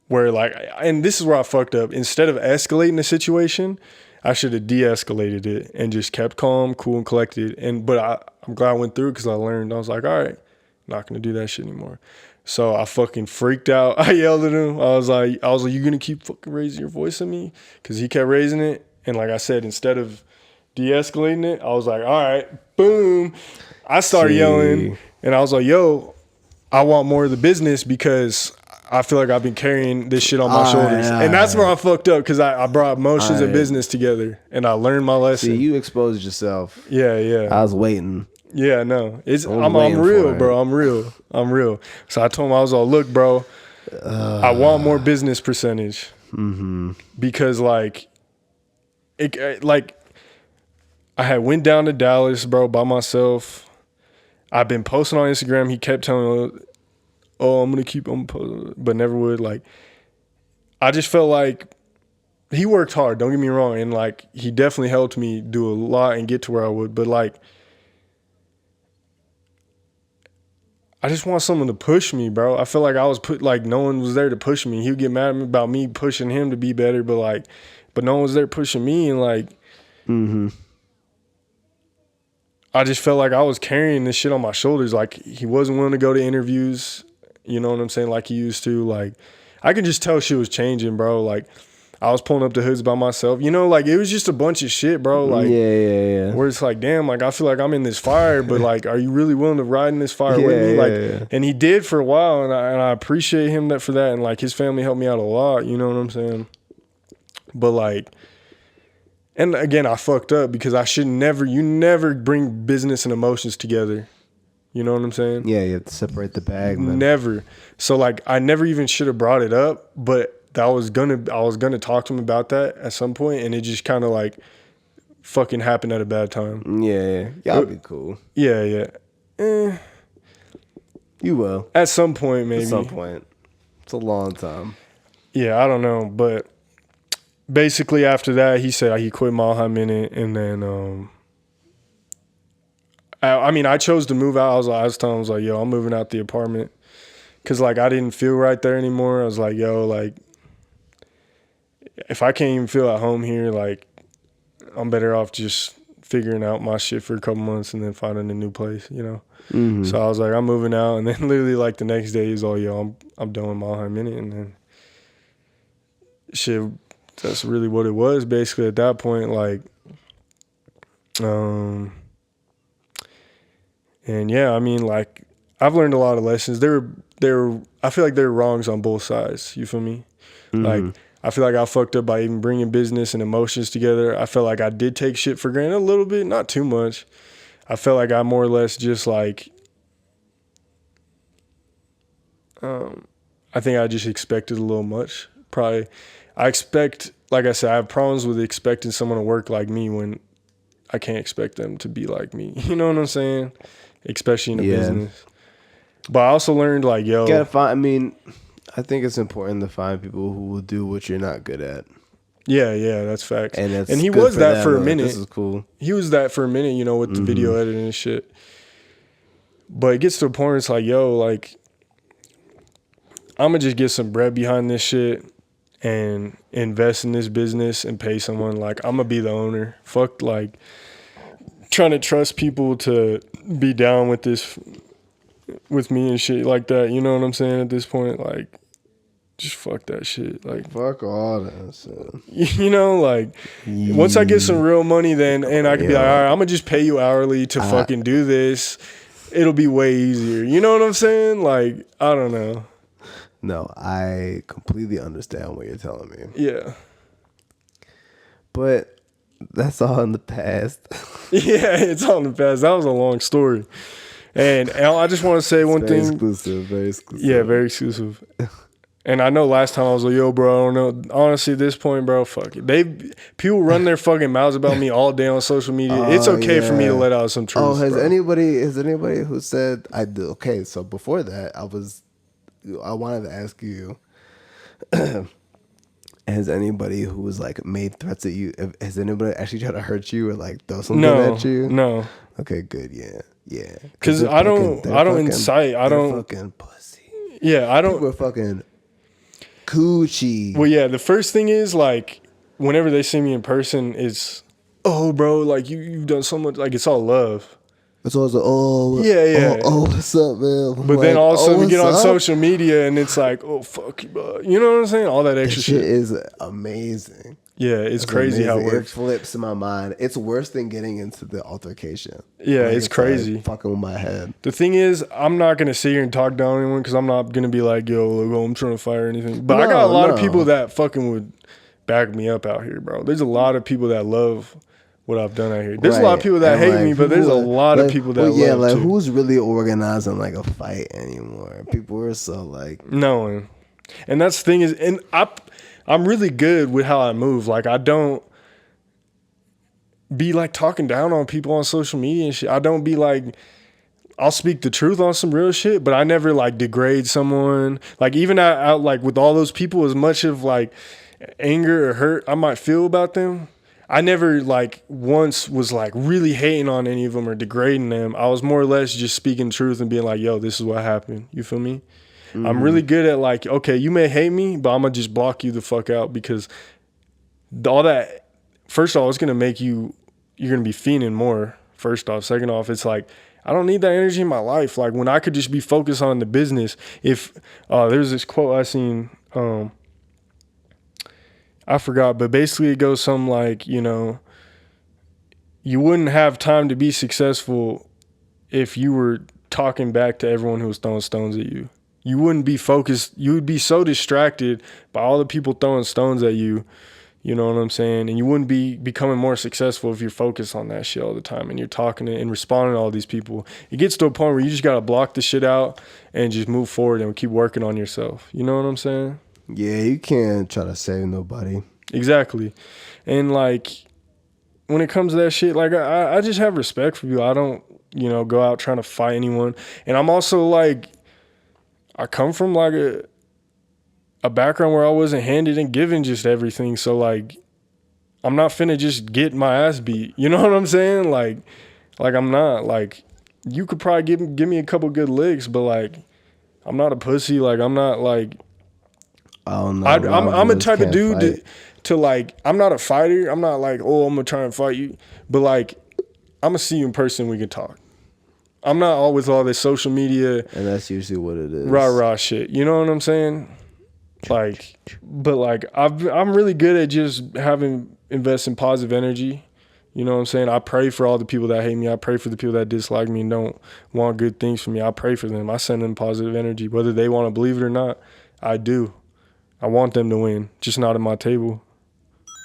where like, and this is where I fucked up. Instead of escalating the situation, I should have de-escalated it and just kept calm, cool, and collected. But I'm glad I went through it because I learned. I was like, all right, not gonna do that shit anymore. So I fucking freaked out. I yelled at him. I was like, you gonna keep fucking raising your voice at me? Because he kept raising it, and like I said, instead of de-escalating it, I was like, all right, boom. I started yelling, and I was like, yo, I want more of the business because I feel like I've been carrying this shit on my shoulders. And that's where I fucked up because I brought emotions and business together, and I learned my lesson. See, you exposed yourself. Yeah. I was waiting. Yeah, no. I'm real, bro. I'm real. So I told him, I was all, look, bro, I want more business percentage. Because like I had went down to Dallas, bro, by myself. I've been posting on Instagram. He kept telling me, oh, I'm going to keep on posting, but never would. Like, I just felt like he worked hard, don't get me wrong. And like, he definitely helped me do a lot and get to where I would. But like, I just want someone to push me, bro. I feel like I was no one was there to push me. He would get mad at me about me pushing him to be better, but no one was there pushing me. And like, I just felt like I was carrying this shit on my shoulders. Like, he wasn't willing to go to interviews, you know what I'm saying, like he used to. Like, I could just tell shit was changing, bro. Like, I was pulling up the hoods by myself. You know, like, it was just a bunch of shit, bro. Like, yeah. Where it's like, damn, like, I feel like I'm in this fire, but like, are you really willing to ride in this fire with me? Like, and he did for a while, and I appreciate him for that. And like, his family helped me out a lot, you know what I'm saying? But like, and again, I fucked up because you never bring business and emotions together. You know what I'm saying? Yeah, you have to separate the bag, man. Never. So like, I never even should have brought it up, but I was gonna talk to him about that at some point, and it just kind of like fucking happened at a bad time. Yeah. Y'all be cool. Yeah. You will. At some point, maybe. At some point. It's a long time. Yeah, I don't know, but basically after that, he said he quit MileHighMinute, and then I chose to move out. I was telling him, I was like, yo, I'm moving out the apartment because like I didn't feel right there anymore. I was like, yo, like if I can't even feel at home here, like I'm better off just figuring out my shit for a couple months and then finding a new place, you know. So I was like, I'm moving out, and then literally like the next day he's all, yo, I'm done with MileHighMinute, and then shit. That's really what it was basically at that point. Like, and yeah, I mean, like, I've learned a lot of lessons. I feel like there were wrongs on both sides. You feel me? Like, I feel like I fucked up by even bringing business and emotions together. I felt like I did take shit for granted a little bit, not too much. I felt like I more or less just like, I think I just expected a little much. Probably. Like I said, I have problems with expecting someone to work like me when I can't expect them to be like me. You know what I'm saying? Especially in a business. But I also learned like, yo. You gotta find, I think it's important to find people who will do what you're not good at. Yeah, that's facts. And he was that for a minute. This is cool. He was that for a minute, with the video editing and shit. But it gets to a point where it's like, yo, like, I'm gonna just get some bread behind this shit and invest in this business and pay someone. Like, I'm gonna be the owner. Fuck, like, trying to trust people to be down with this with me and shit like that. You know what I'm saying? At this point, like, just fuck that shit. Like, Fuck all that shit. you know, like once I get some real money, then and I can be like, all right, I'm gonna just pay you hourly to fucking do this. It'll be way easier. You know what I'm saying? Like, I don't know. No, I completely understand what you're telling me. Yeah. But that's all in the past. Yeah, it's all in the past. That was a long story. And I just want to say one thing. Very exclusive. Yeah, very exclusive. And I know last time I was like, yo, bro, I don't know. Honestly, at this point, bro, fuck it. People run their fucking mouths about me all day on social media. It's okay for me to let out some truth. Oh, has anybody who said I do? Okay, so before that, I wanted to ask you, has anybody who was like made threats at you? Has anybody actually tried to hurt you or like throw something at you? No. Okay, good. Yeah. Because I don't incite. I don't fucking pussy. Yeah, I don't. People are fucking coochie. Well, yeah. The first thing is like, whenever they see me in person, it's, oh, bro, like you've done so much. Like it's all love. It's always like, oh, yeah. Oh, what's up, man? But then all of a sudden we get on social media and it's like, oh, fuck you, bro. You know what I'm saying? All that extra shit is amazing. Yeah, it's crazy how it works. It flips in my mind. It's worse than getting into the altercation. Yeah, it's crazy. Like fucking with my head. The thing is, I'm not going to sit here and talk down anyone because I'm not going to be like, yo, I'm trying to fire anything. But I got a lot of people that fucking would back me up out here, bro. There's a lot of people that love what I've done out here. There's a lot of people that hate me, but there's a lot of people that love like too. Who's really organizing like a fight anymore? People are so like no one. And that's the thing is, and I'm really good with how I move. Like I don't be like talking down on people on social media and shit. I don't be like, I'll speak the truth on some real shit, but I never like degrade someone. Like even out like with all those people, as much of like anger or hurt I might feel about them, I never like once was like really hating on any of them or degrading them. I was more or less just speaking truth and being like, yo, this is what happened. You feel me? Mm-hmm. I'm really good at like, okay, you may hate me, but I'm going to just block you the fuck out because all that, first off, it's going to make you're going to be fiending more, first off. Second off, it's like, I don't need that energy in my life. Like when I could just be focused on the business. If there's this quote I seen, I forgot, but basically it goes something like, you know, you wouldn't have time to be successful if you were talking back to everyone who was throwing stones at you. You wouldn't be focused. You would be so distracted by all the people throwing stones at you. You know what I'm saying? And you wouldn't be becoming more successful if you're focused on that shit all the time and you're talking and responding to all these people. It gets to a point where you just got to block the shit out and just move forward and keep working on yourself. You know what I'm saying? Yeah, you can't try to save nobody. Exactly. And like when it comes to that shit, like I just have respect for you. I don't, you know, go out trying to fight anyone. And I'm also like, I come from like a background where I wasn't handed and given just everything. So like I'm not finna just get my ass beat. You know what I'm saying? Like I'm not. Like you could probably give me a couple good licks, but like I'm not a pussy. Like I'm not like I'm a type of dude to like, I'm not a fighter. I'm not like, oh, I'm gonna try and fight you. But like I'm gonna see you in person, we can talk. I'm not all with all this social media. And that's usually what it is. Rah shit. You know what I'm saying? Like, but like I'm really good at just investing positive energy. You know what I'm saying? I pray for all the people that hate me. I pray for the people that dislike me and don't want good things for me. I pray for them. I send them positive energy. Whether they want to believe it or not, I do. I want them to win, just not at my table.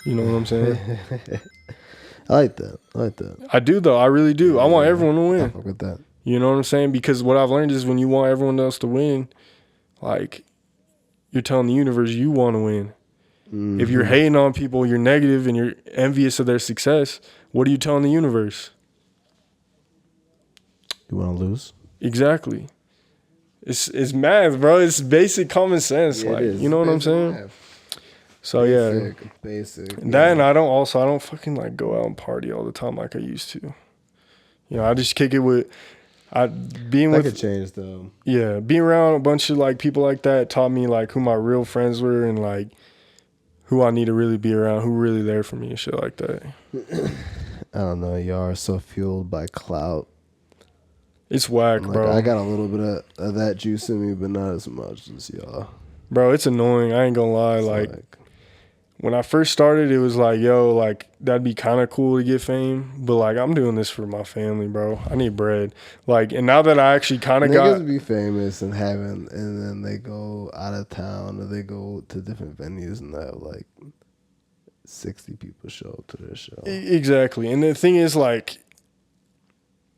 You know what I'm saying? I like that. I do, though. I really do. I want everyone to win. I fuck with that. You know what I'm saying? Because what I've learned is when you want everyone else to win, like, you're telling the universe you want to win. Mm-hmm. If you're hating on people, you're negative, and you're envious of their success, what are you telling the universe? You want to lose? Exactly. It's math, bro. It's basic common sense. Yeah, like, you know what I'm saying? Math. So basic. That, and I don't fucking like go out and party all the time like I used to. You know, I just kick it with that could change though. Yeah, being around a bunch of like people like that taught me like who my real friends were and like who I need to really be around, who really there for me and shit like that. I don't know. Y'all are so fueled by clout. It's whack, like, bro. I got a little bit of that juice in me, but not as much as y'all. Bro, it's annoying. I ain't gonna lie. It's Like when I first started, it was like, yo, like that'd be kind of cool to get fame, but like I'm doing this for my family, bro. I need bread. Like, and now that I actually kind of niggas got, be famous and then they go out of town or they go to different venues and they have like 60 people show up to their show. Exactly. And the thing is, like,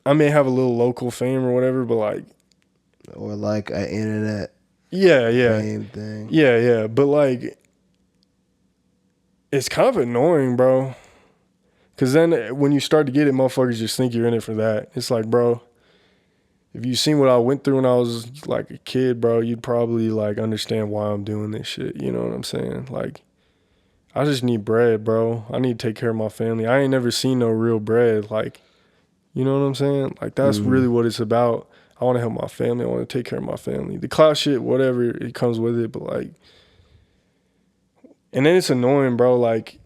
I may have a little local fame or whatever, but like, Or like an internet yeah, fame thing. yeah. But like, it's kind of annoying, bro. Because then when you start to get it, motherfuckers just think you're in it for that. It's like, bro, if you seen what I went through when I was like a kid, bro, you'd probably like understand why I'm doing this shit. You know what I'm saying? Like, I just need bread, bro. I need to take care of my family. I ain't never seen no real bread. Like, you know what I'm saying? Like, that's really what it's about. I want to help my family. I want to take care of my family. The clout shit, whatever, it comes with it. But like, and then it's annoying, bro. Like,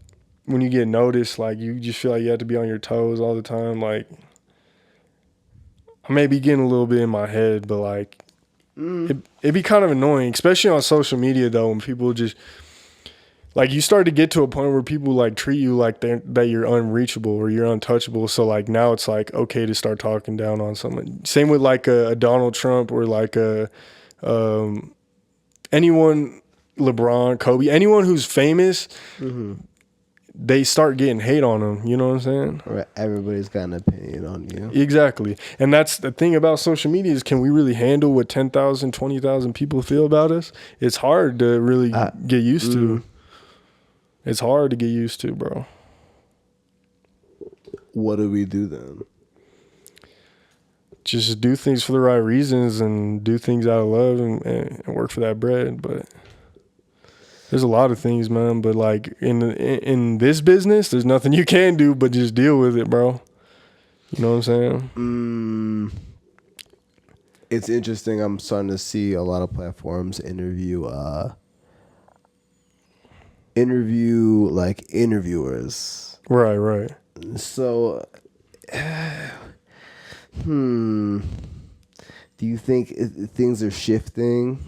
when you get noticed, like, you just feel like you have to be on your toes all the time. Like, I may be getting a little bit in my head, but like, it'd be kind of annoying, especially on social media, though, when people just, like, you start to get to a point where people like treat you like that you're unreachable or you're untouchable. So like now it's like okay to start talking down on someone. Same with like a Donald Trump or like a anyone, LeBron, Kobe, anyone who's famous. They start getting hate on them. You know what I'm saying? Or everybody's got an opinion on you. Exactly. And that's the thing about social media is, can we really handle what 10,000, 20,000 people feel about us? It's hard to really get used to. It's hard to get used to, bro. What do we do then? Just do things for the right reasons and do things out of love and work for that bread. But there's a lot of things, man. But like in this business, there's nothing you can do but just deal with it, bro. You know what I'm saying? It's interesting. I'm starting to see a lot of platforms interview like interviewers. Right. So, do you think things are shifting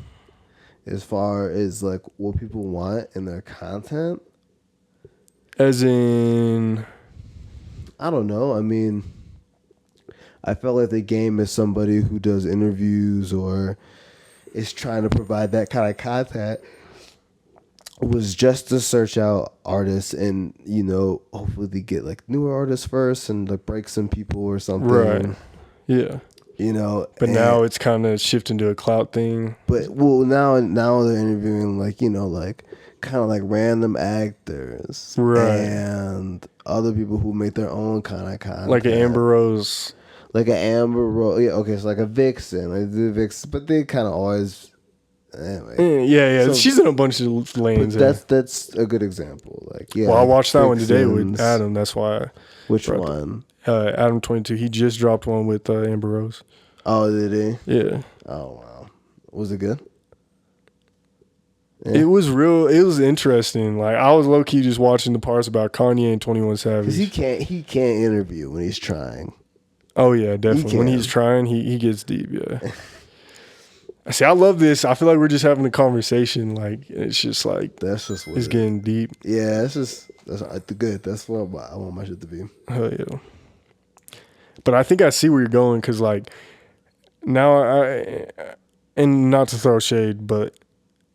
as far as like what people want in their content? As in, I don't know. I mean, I felt like the game is somebody who does interviews or is trying to provide that kind of content was just to search out artists and, you know, hopefully get like newer artists first and like break some people or something. right. Yeah. You know. But now it's kind of shifting to a clout thing. But well, now they're interviewing like, you know, like kind of like random actors, right, and other people who make their own kind of content, like an Amber Rose, Yeah, okay, so like a Vixen, like the Vixen, but they kind of always. Anyway. Yeah. So, she's in a bunch of lanes. That's a good example. Like, yeah. Well, I watched that one today Vixens. with Adam. That's why. Which one? Adam 22. He just dropped one with Amber Rose. Oh, did he? Yeah. Oh wow. Was it good? Yeah. It was interesting. Like, I was low key just watching the parts about Kanye and 21 Savage. Because he can't interview when he's trying. Oh yeah, definitely. When he's trying, he gets deep. Yeah. See, I love this. I feel like we're just having a conversation. Like, it's just like that's just what it's getting deep. Yeah, that's good. That's what I want my shit to be. Hell yeah. But I think I see where you're going, because like now and not to throw shade, but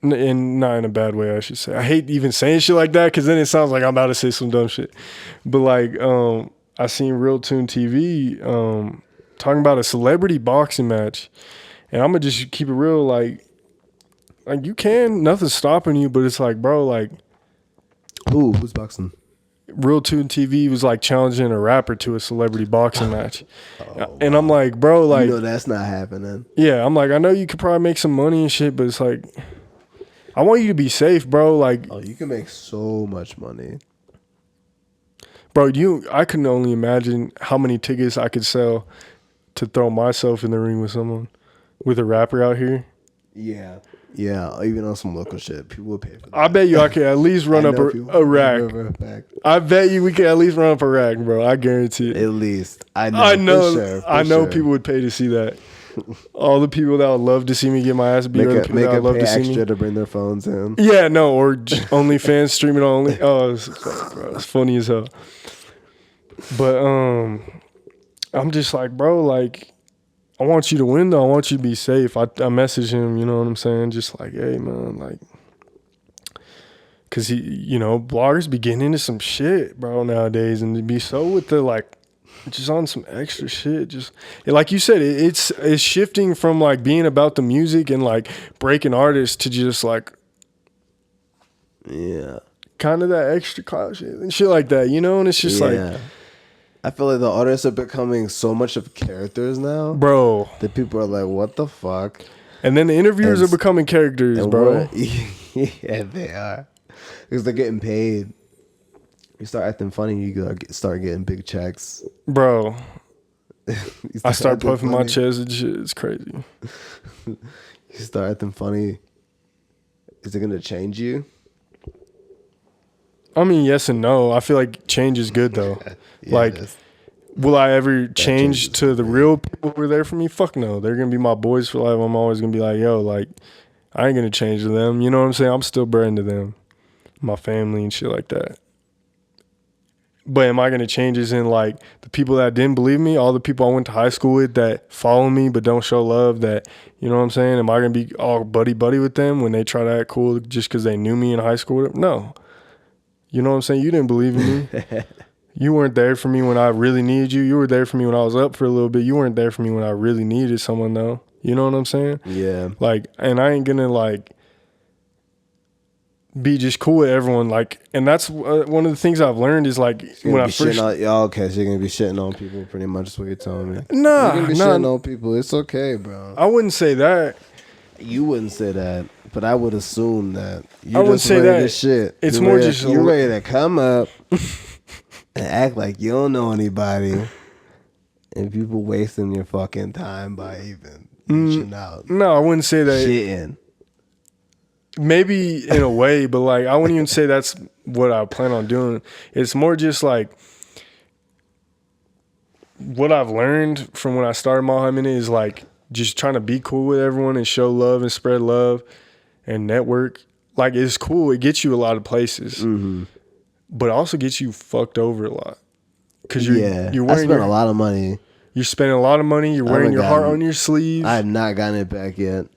not in a bad way, I should say. I hate even saying shit like that, because then it sounds like I'm about to say some dumb shit. But like I seen Real Tune TV talking about a celebrity boxing match. And I'm going to just keep it real, like you can, nothing's stopping you, but it's like, bro, like. Who's boxing? Real Tune TV was like challenging a rapper to a celebrity boxing match. And wow. I'm like, bro, like. You know that's not happening. Yeah, I'm like, I know you could probably make some money and shit, but it's like, I want you to be safe, bro. Like. Oh, you can make so much money. Bro, I can only imagine how many tickets I could sell to throw myself in the ring with someone. With a rapper out here? Yeah, even on some local shit, people would pay for that. I bet you I could at least run up a rack. I bet you we could at least run up a rack, bro. I guarantee it. At least. I know people would pay to see that. All the people that would love to see me get my ass beat, or the people Make that a would love pay to see extra me. to bring their phones in. Yeah, no, or OnlyFans streaming only. Oh, it's funny as hell. But I'm just like, bro, like, I want you to win though. I want you to be safe. I message him, you know what I'm saying? Just like, hey man, like, cause he, you know, bloggers be getting into some shit, bro, nowadays, and to be so with the like, just on some extra shit. Just like you said, it's shifting from like being about the music and like breaking artists to just like, Yeah. kind of that extra clout shit and shit like that, you know? And it's just like, I feel like the artists are becoming so much of characters now bro. that people are like, what the fuck? And then the interviewers And are becoming characters, bro. Yeah, they are. Because they're getting paid. You start acting funny, you gotta start getting big checks. Bro, I start acting puffing my funny. chest and shit. It's crazy. You start acting funny. Is it gonna change you? I mean, yes and no. I feel like change is good though. Yeah, like, it is. will I ever change changes to the real people who were there for me? Fuck no. They're gonna be my boys for life. I'm always gonna be like, yo, like, I ain't gonna change to them. You know what I'm saying? I'm still bred to them, my family and shit like that. But am I gonna change as in like the people that didn't believe me, all the people I went to high school with that follow me but don't show love? That, you know what I'm saying? Am I gonna be all buddy with them when they try to act cool just because they knew me in high school? No. You know what I'm saying? You didn't believe in me. You weren't there for me when I really needed you. You were there for me when I was up for a little bit. You weren't there for me when I really needed someone though. You know what I'm saying? Yeah. Like, and I ain't gonna like be just cool with everyone. Like, and that's one of the things I've learned is like when I first. Okay, so you're gonna be shitting on people, pretty much. Is what you're telling me. Nah, you're gonna be shitting on people. It's okay, bro. I wouldn't say that. You wouldn't say that, but I would assume that I wouldn't say ready that. to shit. It's You're more ready, just you're ready to come up and act like you don't know anybody, and people wasting your fucking time by even reaching out. No, I wouldn't say that. Shitting. Maybe in a way, but like I wouldn't even say that's what I plan on doing. It's more just like what I've learned from when I started MileHighMinute is like just trying to be cool with everyone and show love and spread love and network. Like, it's cool. It gets you a lot of places, but it also gets you fucked over a lot. Cause you're I wearing spent a lot of money. You're spending a lot of money. You're wearing your heart on your sleeve. I have not gotten it back yet.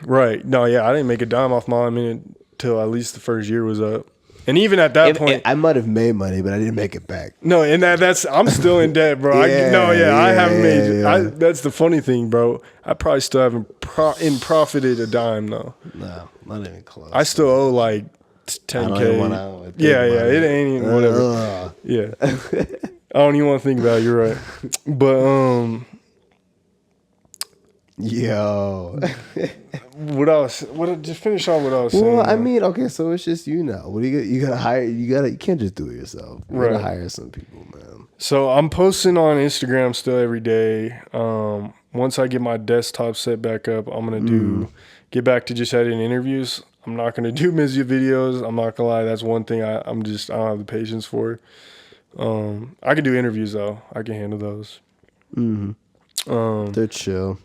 Right. No, yeah, I didn't make a dime off MileHighMinute till at least the first year was up. And even at that point, I might have made money, but I didn't make it back. no, and that's I'm still in debt, bro. I haven't made. That's the funny thing, bro. I probably still haven't profited a dime though. No, not even close. I still owe like 10K. Yeah, it ain't even whatever. Yeah, I don't even want to think about it. You're right, but yo. what else? Just finish on what I was saying. Well, I mean, okay, so it's just you now. What do you gotta hire? You can't just do it yourself. You gotta hire some people, man. So I'm posting on Instagram still every day. Once I get my desktop set back up, I'm gonna get back to just editing interviews. I'm not gonna do music videos. I'm not gonna lie, that's one thing I don't have the patience for. I can do interviews though. I can handle those. They're chill.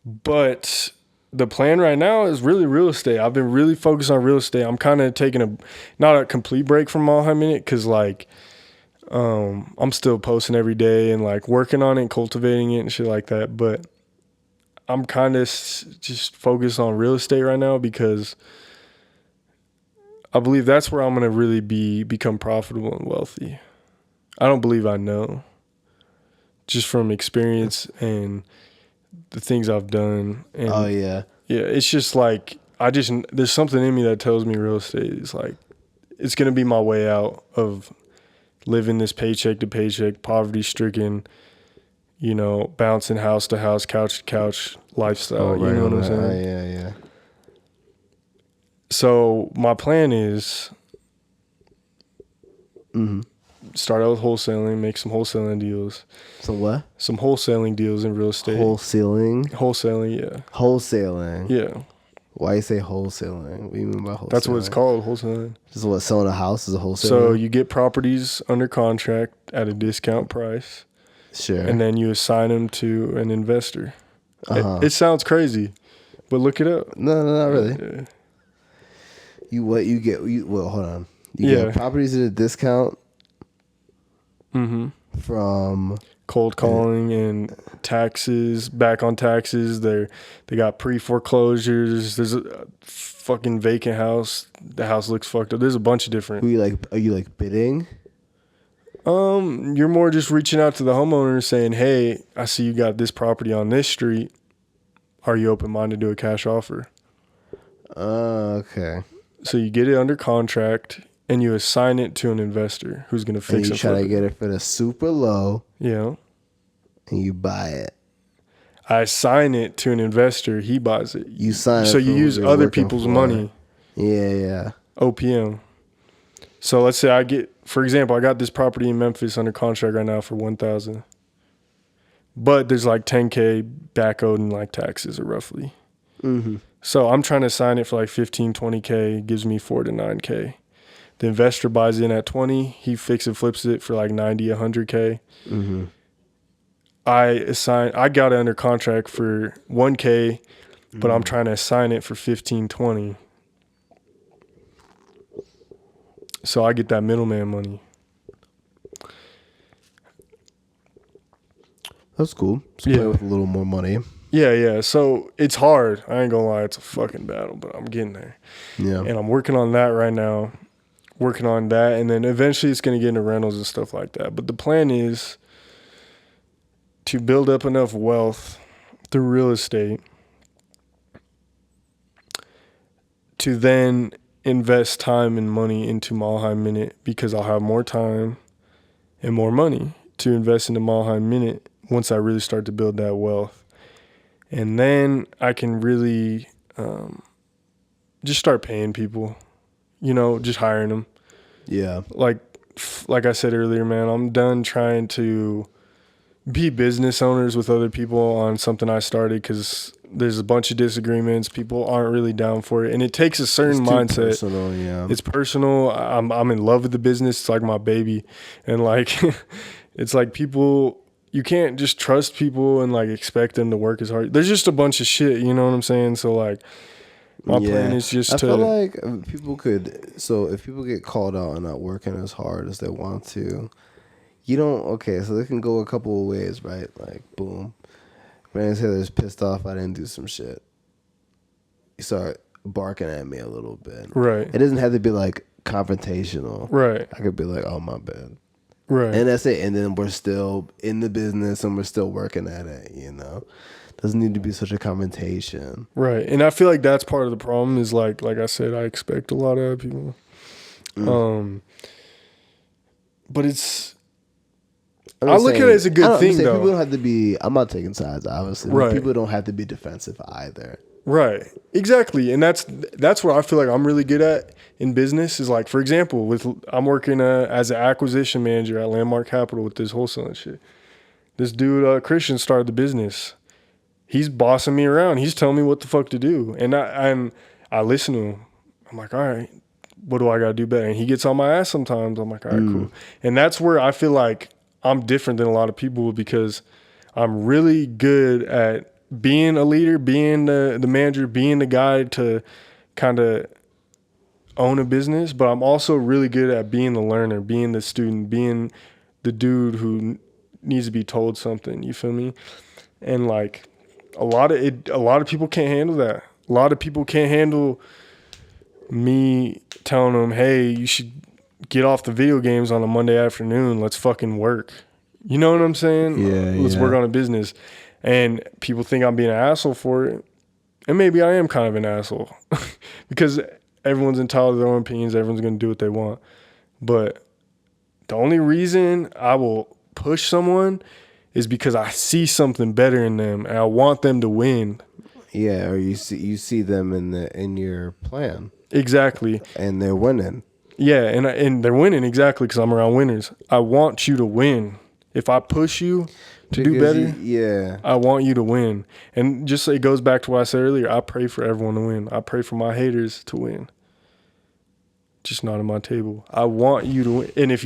But the plan right now is really real estate. I've been really focused on real estate. I'm kind of taking not a complete break from MileHighMinute because like I'm still posting every day and like working on it and cultivating it and shit like that. But I'm kind of just focused on real estate right now because I believe that's where I'm going to really become profitable and wealthy. I don't believe I know. Just from experience and the things I've done. And yeah, it's just like there's something in me that tells me real estate is like it's gonna be my way out of living this paycheck to paycheck, poverty stricken, you know, bouncing house to house, couch to couch lifestyle. You know what I'm saying? Yeah. So my plan is start out with wholesaling, make some wholesaling deals. So what? Some wholesaling deals in real estate. Wholesaling? Wholesaling, yeah. Wholesaling? Yeah. Why you say wholesaling? What do you mean by wholesaling? That's what it's called, wholesaling. This is what, selling a house is a wholesaling? So you get properties under contract at a discount price. Sure. And then you assign them to an investor It sounds crazy, but look it up. No, not really. Well, hold on. You get properties at a discount from Cold calling and taxes, back on taxes. They got pre-foreclosures. There's a fucking vacant house. The house looks fucked up. There's a bunch of different. Are you like bidding? You're more just reaching out to the homeowner saying, hey, I see you got this property on this street. Are you open-minded to a cash offer? Okay. So you get it under contract and you assign it to an investor who's going to fix it. You try to get it for the super low. Yeah. And you buy it. I assign it to an investor. He buys it. You sign it. So you use other people's money. Yeah. OPM. So let's say for example, I got this property in Memphis under contract right now for $1,000. But there's like $10K back owed in like taxes or roughly. Mm-hmm. So I'm trying to sign it for like $15, $20K, gives me $4 to $9K. The investor buys in at 20, he flips it for like 90, $100K. Mm-hmm. I got it under contract for $1K, but I'm trying to assign it for 15, 20. So I get that middleman money. That's cool. Just play with a little more money. Yeah. So it's hard. I ain't gonna lie, it's a fucking battle, but I'm getting there. Yeah. And I'm working on that right now. Working on that, and then eventually it's gonna get into rentals and stuff like that. But the plan is to build up enough wealth through real estate to then invest time and money into MileHighMinute, because I'll have more time and more money to invest into MileHighMinute once I really start to build that wealth. And then I can really just start paying people, just hiring them. Yeah. Like I said earlier, man, I'm done trying to be business owners with other people on something I started, because there's a bunch of disagreements. People aren't really down for it, and it takes a certain mindset. Personal, yeah. It's personal. I'm in love with the business. It's like my baby, and like it's like people. You can't just trust people and like expect them to work as hard. There's just a bunch of shit. You know what I'm saying? So like, my plan is just I feel like if people get called out and not working as hard as they want to, so they can go a couple of ways, right? Like, boom. Brandon Saylor's pissed off I didn't do some shit. You start barking at me a little bit. Right. It doesn't have to be like confrontational. Right. I could be like, oh, my bad. Right. And that's it. And then we're still in the business and we're still working at it, Doesn't need to be such a confrontation. Right. And I feel like that's part of the problem is like I said, I expect a lot out of people. But I look at it as a good thing, though. People don't have to be, I'm not taking sides, obviously. Right. People don't have to be defensive either. Right. Exactly. And that's what I feel like I'm really good at in business is like, for example, I'm working as an acquisition manager at Landmark Capital with this wholesaling shit. This dude, Christian, started the business. He's bossing me around. He's telling me what the fuck to do. And I listen to him. I'm like, all right, what do I got to do better? And he gets on my ass sometimes. I'm like, all right, cool. And that's where I feel like I'm different than a lot of people, because I'm really good at being a leader, being the manager, being the guy to kind of own a business. But I'm also really good at being the learner, being the student, being the dude who needs to be told something. You feel me? And like a lot of people can't handle that. A lot of people can't handle me telling them, hey, you should get off the video games on a Monday afternoon. Let's fucking work. You know what I'm saying? Yeah. Let's work on a business. And people think I'm being an asshole for it. And maybe I am kind of an asshole because everyone's entitled to their own opinions. Everyone's going to do what they want. But the only reason I will push someone is because I see something better in them and I want them to win. Yeah, or you see them in your plan. Exactly. And they're winning. Yeah, and they're winning exactly because I'm around winners. I want you to win. If I push you to do better, I want you to win. And just it goes back to what I said earlier. I pray for everyone to win. I pray for my haters to win. Just not at my table. I want you to win. And if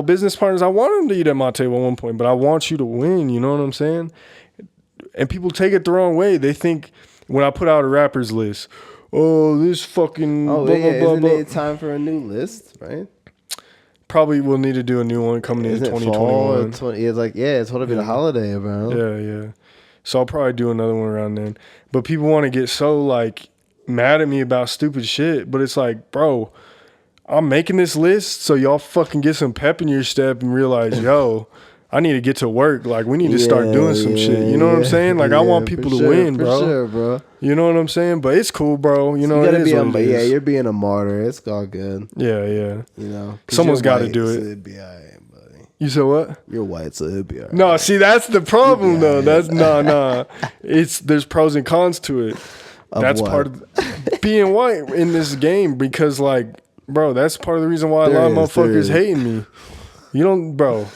business partners, I want them to eat at my table at one point, but I want you to win. You know what I'm saying? And people take it the wrong way. They think when I put out a rapper's list, oh, this fucking Oh blah, yeah, blah, blah, isn't blah. it time for a new list, right? Probably will need to do a new one coming into Isn't it fall? 2021. It's like, yeah, it's supposed to be the holiday, bro. Yeah. So I'll probably do another one around then. But people want to get so like mad at me about stupid shit. But it's like, bro, I'm making this list so y'all fucking get some pep in your step and realize, yo, I need to get to work. Like, we need to start doing some shit. You know what I'm saying? Like, I want people to win, bro. For sure, bro. You know what I'm saying? But it's cool, bro. You know, You it gotta is be what it is. you're being a martyr. It's all good. Yeah. You know, Someone's got to do so it. it'd be all right, buddy. You said what? You're white, so it'd be all right. No, see, that's the problem, though. right. That's nah. There's pros and cons to it. That's what? part of being white in this game because, like, bro, that's part of the reason why a lot of motherfuckers hating me. You don't, bro.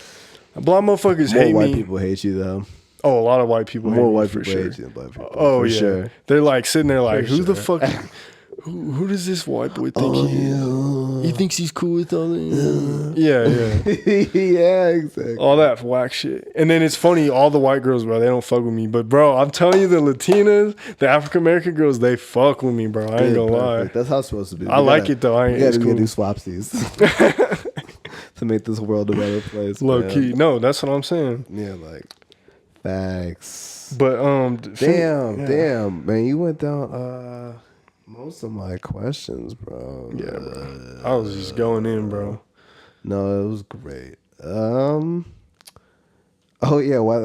A lot of motherfuckers hate me. More white people hate you, though. Oh, a lot of white people hate me. More white for people sure. hate you than black people. Oh, for yeah. Sure. They're like sitting there like, For who the sure. fuck? Who does this white boy think he is? He thinks he's cool with all that? Yeah. Yeah, exactly. All that whack shit. And then it's funny, all the white girls, bro, they don't fuck with me. But, bro, I'm telling you, the Latinas, the African-American girls, they fuck with me, bro. I ain't gonna lie. That's how it's supposed to be. I like it, though. We gotta It's cool. do swapsies to make this world a better place. Low man. key. No, that's what I'm saying. Yeah, like, facts. But, Damn, man, you went down most of my questions, bro. Yeah, bro. I was just going in, bro. No, it was great. Oh yeah, why are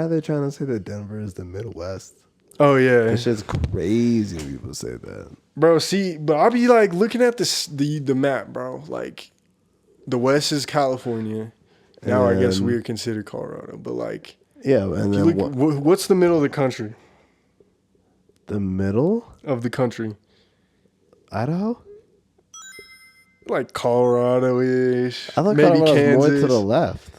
they trying to say that Denver is the Midwest? Oh, yeah. That shit's crazy when people say that. Bro, see, but I'll be like looking at the map, bro. Like, the West is California. Now I guess we're considered Colorado, but like, yeah, and then what's the middle of the country? The middle of the country, Idaho, like Colorado-ish. I thought maybe Colorado Kansas. was more to the left.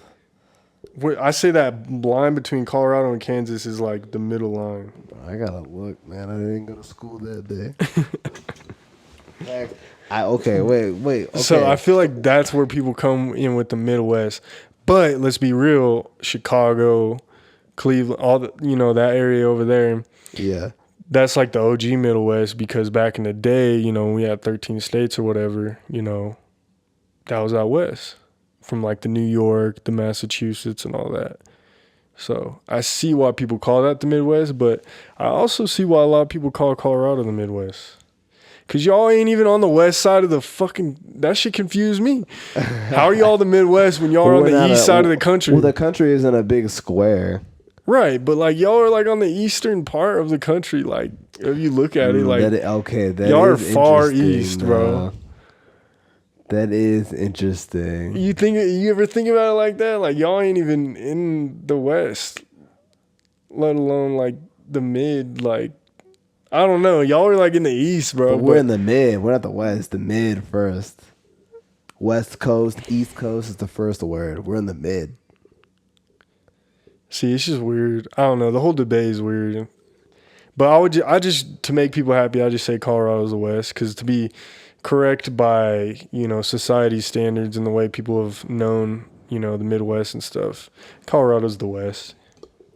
I say that line between Colorado and Kansas is like the middle line. I gotta look, man. I didn't go to school that day. Okay, wait. Okay. So I feel like that's where people come in with the Midwest. But let's be real, Chicago, Cleveland, all the, that area over there. Yeah. That's like the OG Midwest because back in the day, we had 13 states or whatever, that was out west from like the New York, the Massachusetts and all that. So I see why people call that the Midwest, but I also see why a lot of people call Colorado the Midwest. Because y'all ain't even on the west side of the fucking... That shit confused me. How are y'all the Midwest when y'all are on the east side of the country? Well, the country isn't a big square. Right, but like y'all are like on the eastern part of the country. Like if you look at it, like y'all are far east, bro. That is interesting. You ever think about it like that? Like y'all ain't even in the west, let alone like the mid. Like I don't know, y'all are like in the east, bro. But we're in the mid. We're not the west. The mid first. West Coast, East Coast is the first word. We're in the mid. See, it's just weird. I don't know. The whole debate is weird. But I just to make people happy, I just say Colorado's the West because to be correct by society's standards and the way people have known the Midwest and stuff, Colorado's the West.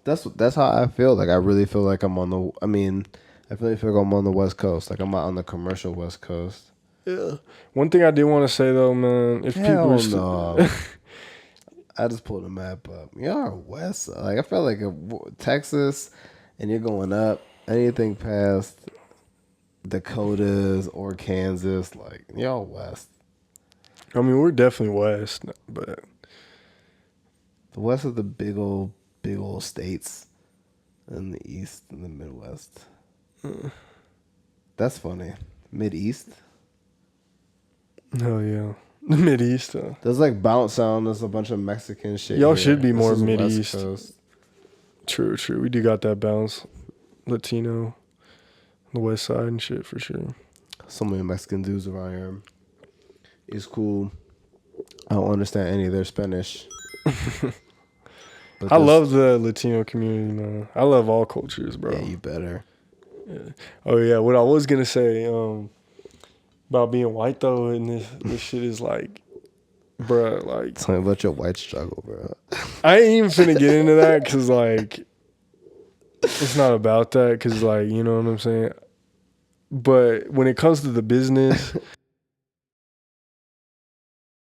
That's how I feel. Like I really feel like I'm on the. I mean, I really feel like I'm on the West Coast. Like I'm not on the commercial West Coast. Yeah. One thing I do want to say though, man, if people are I just pulled a map up. Y'all are west. Like I felt like Texas, and you're going up. Anything past Dakotas or Kansas, like y'all west. I mean, we're definitely west, but the west of the big old states, and the east and the Midwest. That's funny. Mid-East. Oh yeah. The Mid-East. There's like bounce sound. There's a bunch of Mexican shit. Y'all here. should be more This is Mid-East. West Coast. True. We do got that bounce. Latino. The west side and shit for sure. So many Mexican dudes around here. It's cool. I don't understand any of their Spanish. I love the Latino community, man. I love all cultures, bro. Yeah, you better. Yeah. Oh yeah, what I was gonna say about being white though, and this shit is like, bruh, like, Tell me about your white struggle, bro. I ain't even finna get into that because, like, it's not about that because, like, you know what I'm saying? But when it comes to the business,